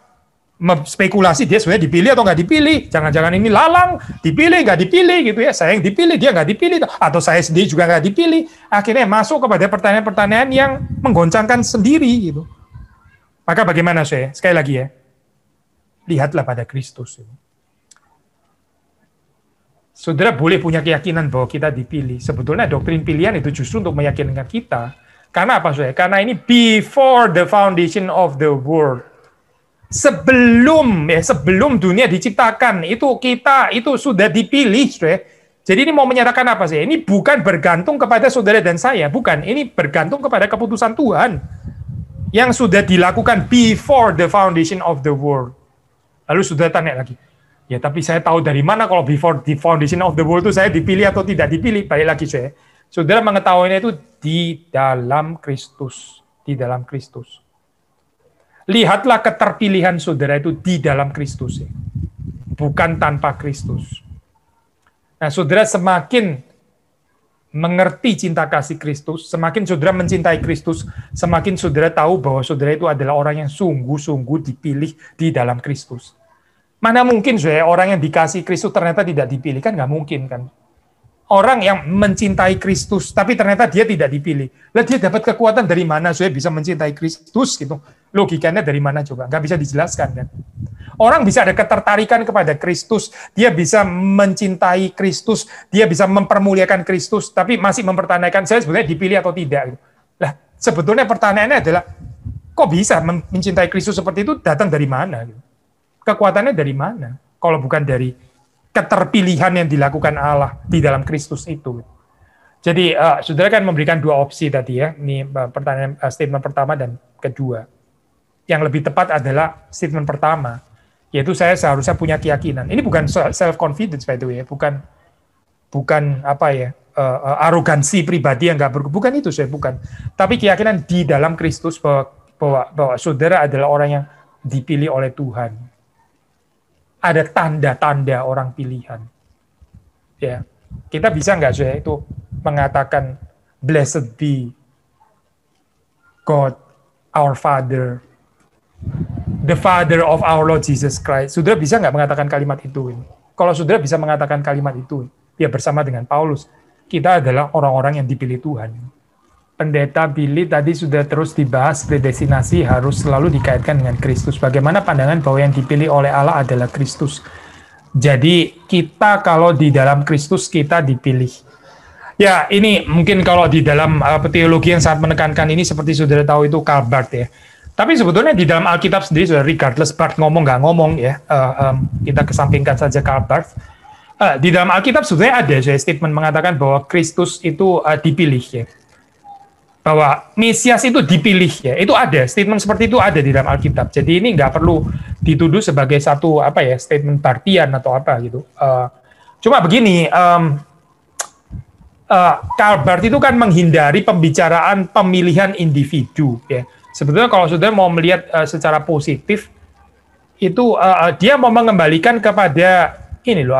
spekulasi dia sebenarnya dipilih atau nggak dipilih, jangan-jangan ini lalang, dipilih nggak dipilih gitu ya, saya yang dipilih, dia nggak dipilih, atau saya sendiri juga nggak dipilih, akhirnya masuk kepada pertanyaan-pertanyaan yang menggoncangkan sendiri gitu. Maka bagaimana saya? Sekali lagi ya, lihatlah pada Kristus. Saudara boleh punya keyakinan bahwa kita dipilih, sebetulnya doktrin pilihan itu justru untuk meyakinkan kita, karena apa saudara? Karena ini before the foundation of the world. Sebelum dunia diciptakan kita itu sudah dipilih, saudara. Jadi ini mau menyatakan apa sih? Ini bukan bergantung kepada saudara dan saya, bukan. Ini bergantung kepada keputusan Tuhan yang sudah dilakukan before the foundation of the world. Lalu saudara tanya lagi, ya tapi saya tahu dari mana kalau before the foundation of the world itu saya dipilih atau tidak dipilih? Balik lagi saya, saudara mengetahuinya itu di dalam Kristus, di dalam Kristus. Lihatlah keterpilihan saudara itu di dalam Kristus, ya. Bukan tanpa Kristus. Nah, saudara semakin mengerti cinta kasih Kristus, semakin saudara mencintai Kristus, semakin saudara tahu bahwa saudara itu adalah orang yang sungguh-sungguh dipilih di dalam Kristus. Mana mungkin saudara orang yang dikasih Kristus ternyata tidak dipilih, kan nggak mungkin kan? Orang yang mencintai Kristus, tapi ternyata dia tidak dipilih. Lah dia dapat kekuatan dari mana saya bisa mencintai Kristus gitu? Logikanya dari mana coba? Nggak bisa dijelaskan kan? Orang bisa ada ketertarikan kepada Kristus, dia bisa mencintai Kristus, dia bisa mempermuliakan Kristus, tapi masih mempertanyakan saya sebenarnya dipilih atau tidak. Lah sebetulnya pertanyaannya adalah, kok bisa mencintai Kristus seperti itu datang dari mana? Kekuatannya dari mana? Kalau bukan dari keterpilihan yang dilakukan Allah di dalam Kristus itu. Jadi, saudara kan memberikan dua opsi tadi ya. Ini pertanyaan statement pertama dan kedua. Yang lebih tepat adalah statement pertama, yaitu saya seharusnya punya keyakinan. Ini bukan self confidence by the way, bukan arogansi pribadi yang bukan itu saya bukan. Tapi keyakinan di dalam Kristus bahwa saudara adalah orang yang dipilih oleh Tuhan. Ada tanda-tanda orang pilihan. Ya, kita bisa nggak saya itu mengatakan blessed be God our Father, the Father of our Lord Jesus Christ. Saudara bisa nggak mengatakan kalimat itu? Kalau saudara bisa mengatakan kalimat itu, ya bersama dengan Paulus, kita adalah orang-orang yang dipilih Tuhan. Pendeta Billy tadi sudah terus dibahas, predestinasi harus selalu dikaitkan dengan Kristus. Bagaimana pandangan bahwa yang dipilih oleh Allah adalah Kristus? Jadi kita kalau di dalam Kristus kita dipilih. Ya ini mungkin kalau di dalam teologi yang sangat menekankan ini seperti saudara tahu itu Karl Barth ya. Tapi sebetulnya di dalam Alkitab sendiri sudah regardless Barth ngomong nggak ngomong ya, kita kesampingkan saja Karl Barth. Di dalam Alkitab sebenarnya ada statement mengatakan bahwa Kristus itu dipilih ya. Bahwa Mesias itu dipilih ya, itu ada statement seperti itu ada di dalam Alkitab. Jadi ini nggak perlu dituduh sebagai satu statement Barthian atau apa gitu. Cuma begini, Karl Barth itu kan menghindari pembicaraan pemilihan individu ya. Sebetulnya kalau saudara mau melihat secara positif itu dia mau mengembalikan kepada ini loh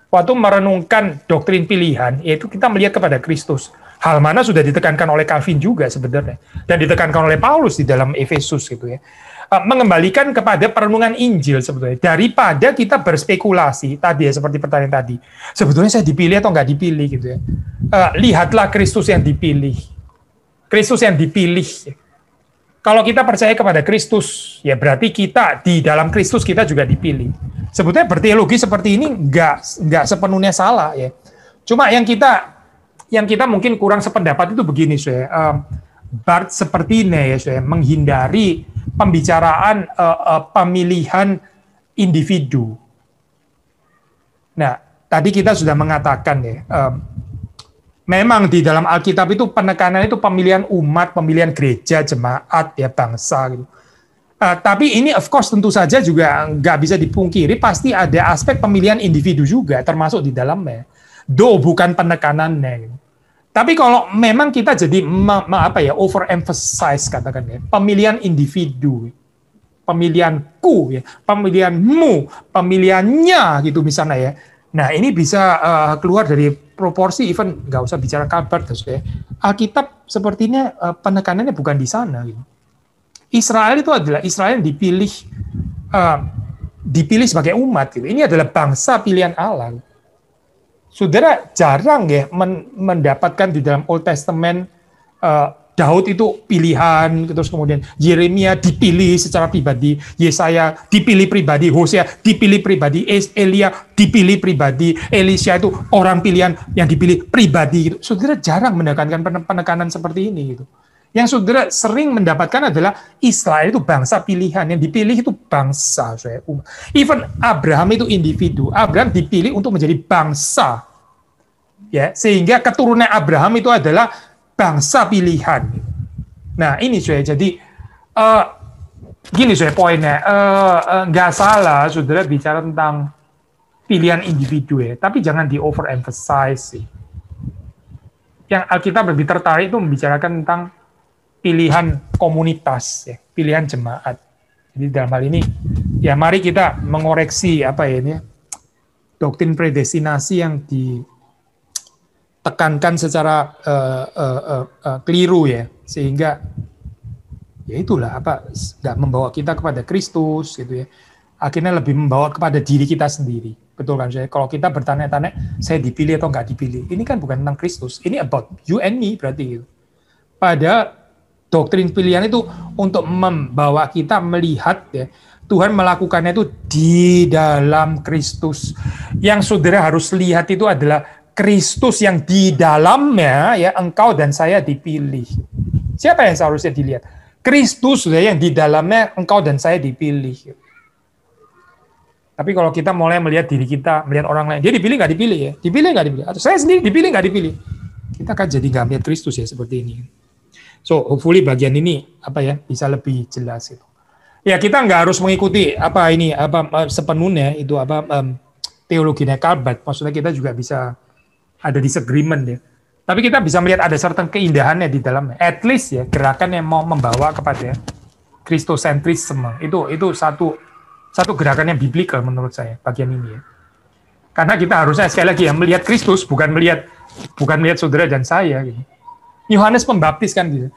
waktu merenungkan doktrin pilihan, yaitu kita melihat kepada Kristus. Hal mana sudah ditekankan oleh Calvin juga sebenarnya, dan ditekankan oleh Paulus di dalam Efesus gitu ya. Mengembalikan kepada perenungan Injil sebetulnya, daripada kita berspekulasi tadi ya, seperti pertanyaan tadi. Sebetulnya saya dipilih atau nggak dipilih gitu ya. Lihatlah Kristus yang dipilih. Kristus yang dipilih. Kalau kita percaya kepada Kristus, ya berarti kita di dalam Kristus kita juga dipilih. Sebetulnya berteologi seperti ini nggak sepenuhnya salah ya. Cuma yang kita mungkin kurang sependapat itu begini, saya. Barth seperti ini ya, saya menghindari pembicaraan pemilihan individu. Nah, tadi kita sudah mengatakan ya, memang di dalam Alkitab itu penekanan itu pemilihan umat, pemilihan gereja, jemaat, ya bangsa gitu. Tapi ini of course tentu saja juga nggak bisa dipungkiri, pasti ada aspek pemilihan individu juga termasuk di dalamnya. Bukan penekanannya. Gitu. Tapi kalau memang kita jadi overemphasize katakan ya, pemilihan individu, pemilihanku ya, pemilihanmu, pemilihannya gitu misalnya ya. Nah, ini bisa keluar dari proporsi, even nggak usah bicara kabar ya. Alkitab sepertinya penekanannya bukan di sana gitu. Israel itu adalah Israel yang dipilih sebagai umat gitu. Ini adalah bangsa pilihan Allah. Saudara jarang ya mendapatkan di dalam Old Testament Daud itu pilihan, terus kemudian Yeremia dipilih secara pribadi, Yesaya dipilih pribadi, Hosea dipilih pribadi, Elia dipilih pribadi, Elisha itu orang pilihan yang dipilih pribadi gitu. Saudara jarang mendapatkan penekanan seperti ini gitu. Yang saudara sering mendapatkan adalah Israel itu bangsa pilihan, yang dipilih itu bangsa. Even Abraham itu individu, Abraham dipilih untuk menjadi bangsa. Ya, sehingga keturunan Abraham itu adalah bangsa pilihan. Nah, ini jadi gini poinnya, nggak salah saudara bicara tentang pilihan individu ya, tapi jangan di overemphasize sih. Yang Alkitab lebih tertarik itu membicarakan tentang pilihan komunitas, ya, pilihan jemaat. Jadi dalam hal ini, ya mari kita mengoreksi doktrin predestinasi yang ditekankan secara keliru ya, sehingga ya itulah nggak membawa kita kepada Kristus gitu ya. Akhirnya lebih membawa kepada diri kita sendiri. Betul kan saya? Kalau kita bertanya-tanya, saya dipilih atau nggak dipilih, ini kan bukan tentang Kristus. Ini about you and me berarti gitu. Pada doktrin pilihan itu untuk membawa kita melihat ya, Tuhan melakukannya itu di dalam Kristus. Yang saudara harus lihat itu adalah Kristus yang di dalamnya ya engkau dan saya dipilih. Siapa yang seharusnya dilihat? Kristus yang di dalamnya engkau dan saya dipilih. Tapi kalau kita mulai melihat diri kita, melihat orang lain, dia dipilih nggak dipilih ya? Dipilih nggak dipilih? Atau saya sendiri dipilih nggak dipilih? Kita kan jadi nggak melihat Kristus ya seperti ini. So, hopefully bagian ini bisa lebih jelas itu. Ya kita nggak harus mengikuti sepenuhnya itu teologinya Calvert. Maksudnya kita juga bisa ada disagreement ya. Tapi kita bisa melihat ada certain keindahannya di dalamnya. At least ya gerakan yang mau membawa kepada Kristosentrisme itu satu gerakan yang biblikal menurut saya bagian ini ya. Karena kita harusnya sekali lagi ya melihat Kristus bukan melihat saudara dan saya gitu. Yohanes Pembaptis kan gitu.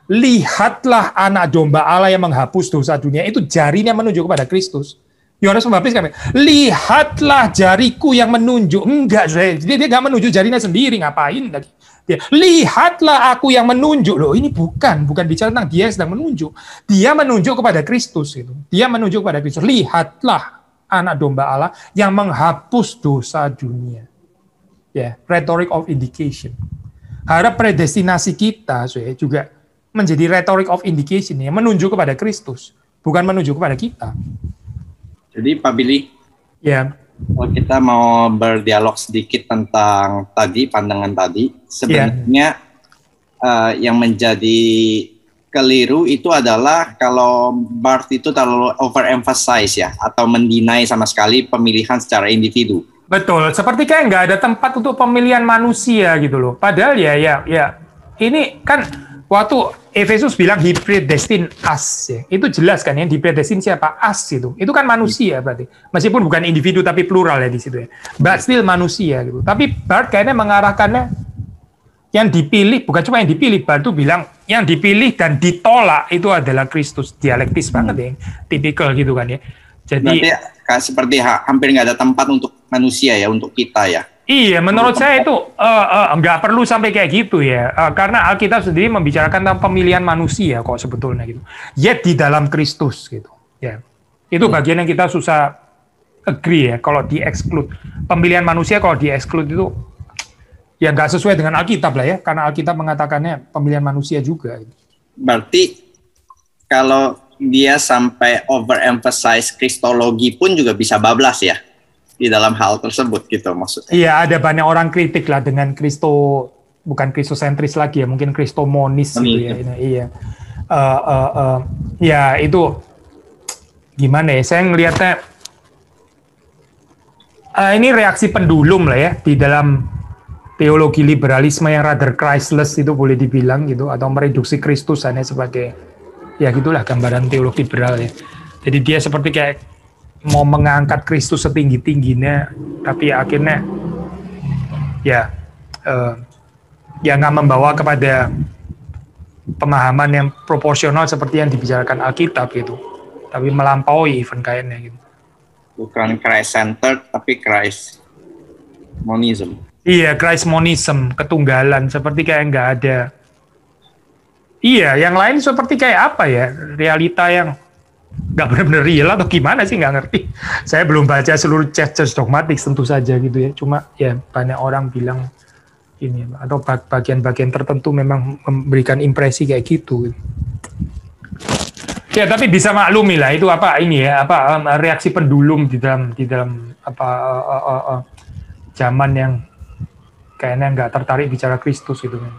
Lihatlah anak domba Allah yang menghapus dosa dunia, itu jarinya menunjuk kepada Kristus. Yohanes Pembaptis kan, lihatlah jariku yang menunjuk. Enggak, dia nggak menunjuk jarinya sendiri, ngapain lagi? Lihatlah aku yang menunjuk. Loh, ini bukan bicara tentang dia yang sedang menunjuk. Dia menunjuk kepada Kristus itu. Dia menunjuk kepada Kristus. Lihatlah anak domba Allah yang menghapus dosa dunia. Ya, rhetoric of indication. Harap predestinasi kita juga menjadi rhetoric of indication yang menunjuk kepada Kristus, bukan menunjuk kepada kita. Jadi Pak Billy, ya, kalau kita mau berdialog sedikit tentang pandangan tadi, sebenarnya yang menjadi keliru itu adalah kalau Barth itu terlalu overemphasize ya, atau mendinai sama sekali pemilihan secara individu. Betul, seperti kayak nggak ada tempat untuk pemilihan manusia gitu loh. Padahal ya, ini kan waktu Efesus bilang he predestined us, ya. Itu jelas kan yang dipredestin siapa? Us itu kan manusia berarti. Meskipun bukan individu tapi plural ya di situ ya. But still manusia gitu. Tapi Barth kayaknya mengarahkannya yang dipilih, bukan cuma yang dipilih, Barth itu bilang yang dipilih dan ditolak itu adalah Kristus. Dialektis banget ya, tipikal gitu kan ya. Jadi seperti hampir nggak ada tempat untuk manusia ya, untuk kita ya. Iya, menurut saya itu nggak perlu sampai kayak gitu ya, karena Alkitab sendiri membicarakan tentang pemilihan manusia kok sebetulnya gitu. Yet di dalam Kristus gitu. Ya, itu bagian yang kita susah agree ya. Kalau di-exclude pemilihan manusia, kalau di-exclude itu ya nggak sesuai dengan Alkitab lah ya, karena Alkitab mengatakannya pemilihan manusia juga. Gitu. Berarti kalau dia sampai overemphasize kristologi pun juga bisa bablas ya di dalam hal tersebut gitu maksudnya. Iya, ada banyak orang kritik lah dengan bukan kristosentris lagi ya, mungkin kristomonis gitu ya. Iya. Ya itu gimana ya? Saya ngelihatnya ini reaksi pendulum lah ya di dalam teologi liberalisme yang rather Christless itu boleh dibilang gitu, atau mereduksi Kristus hanya sebagai ya gitulah gambaran teologi liberal ya. Jadi dia seperti kayak mau mengangkat Kristus setinggi-tingginya, tapi akhirnya ya nggak membawa kepada pemahaman yang proporsional seperti yang dibicarakan Alkitab gitu, tapi melampaui even kayaknya gitu. Bukan Christ centered tapi Christ monism. Iya, Christ monism, ketunggalan, seperti kayak nggak ada. Iya, yang lain seperti kayak apa ya, realita yang nggak benar-benar real atau gimana sih, nggak ngerti. Saya belum baca seluruh Church Dogmatics tentu saja gitu ya, cuma ya banyak orang bilang ini, atau bagian-bagian tertentu memang memberikan impresi kayak gitu. Ya, tapi bisa maklumi lah itu apa ini ya, apa reaksi pendulum di dalam apa zaman yang kayaknya nggak tertarik bicara Kristus gitu kan.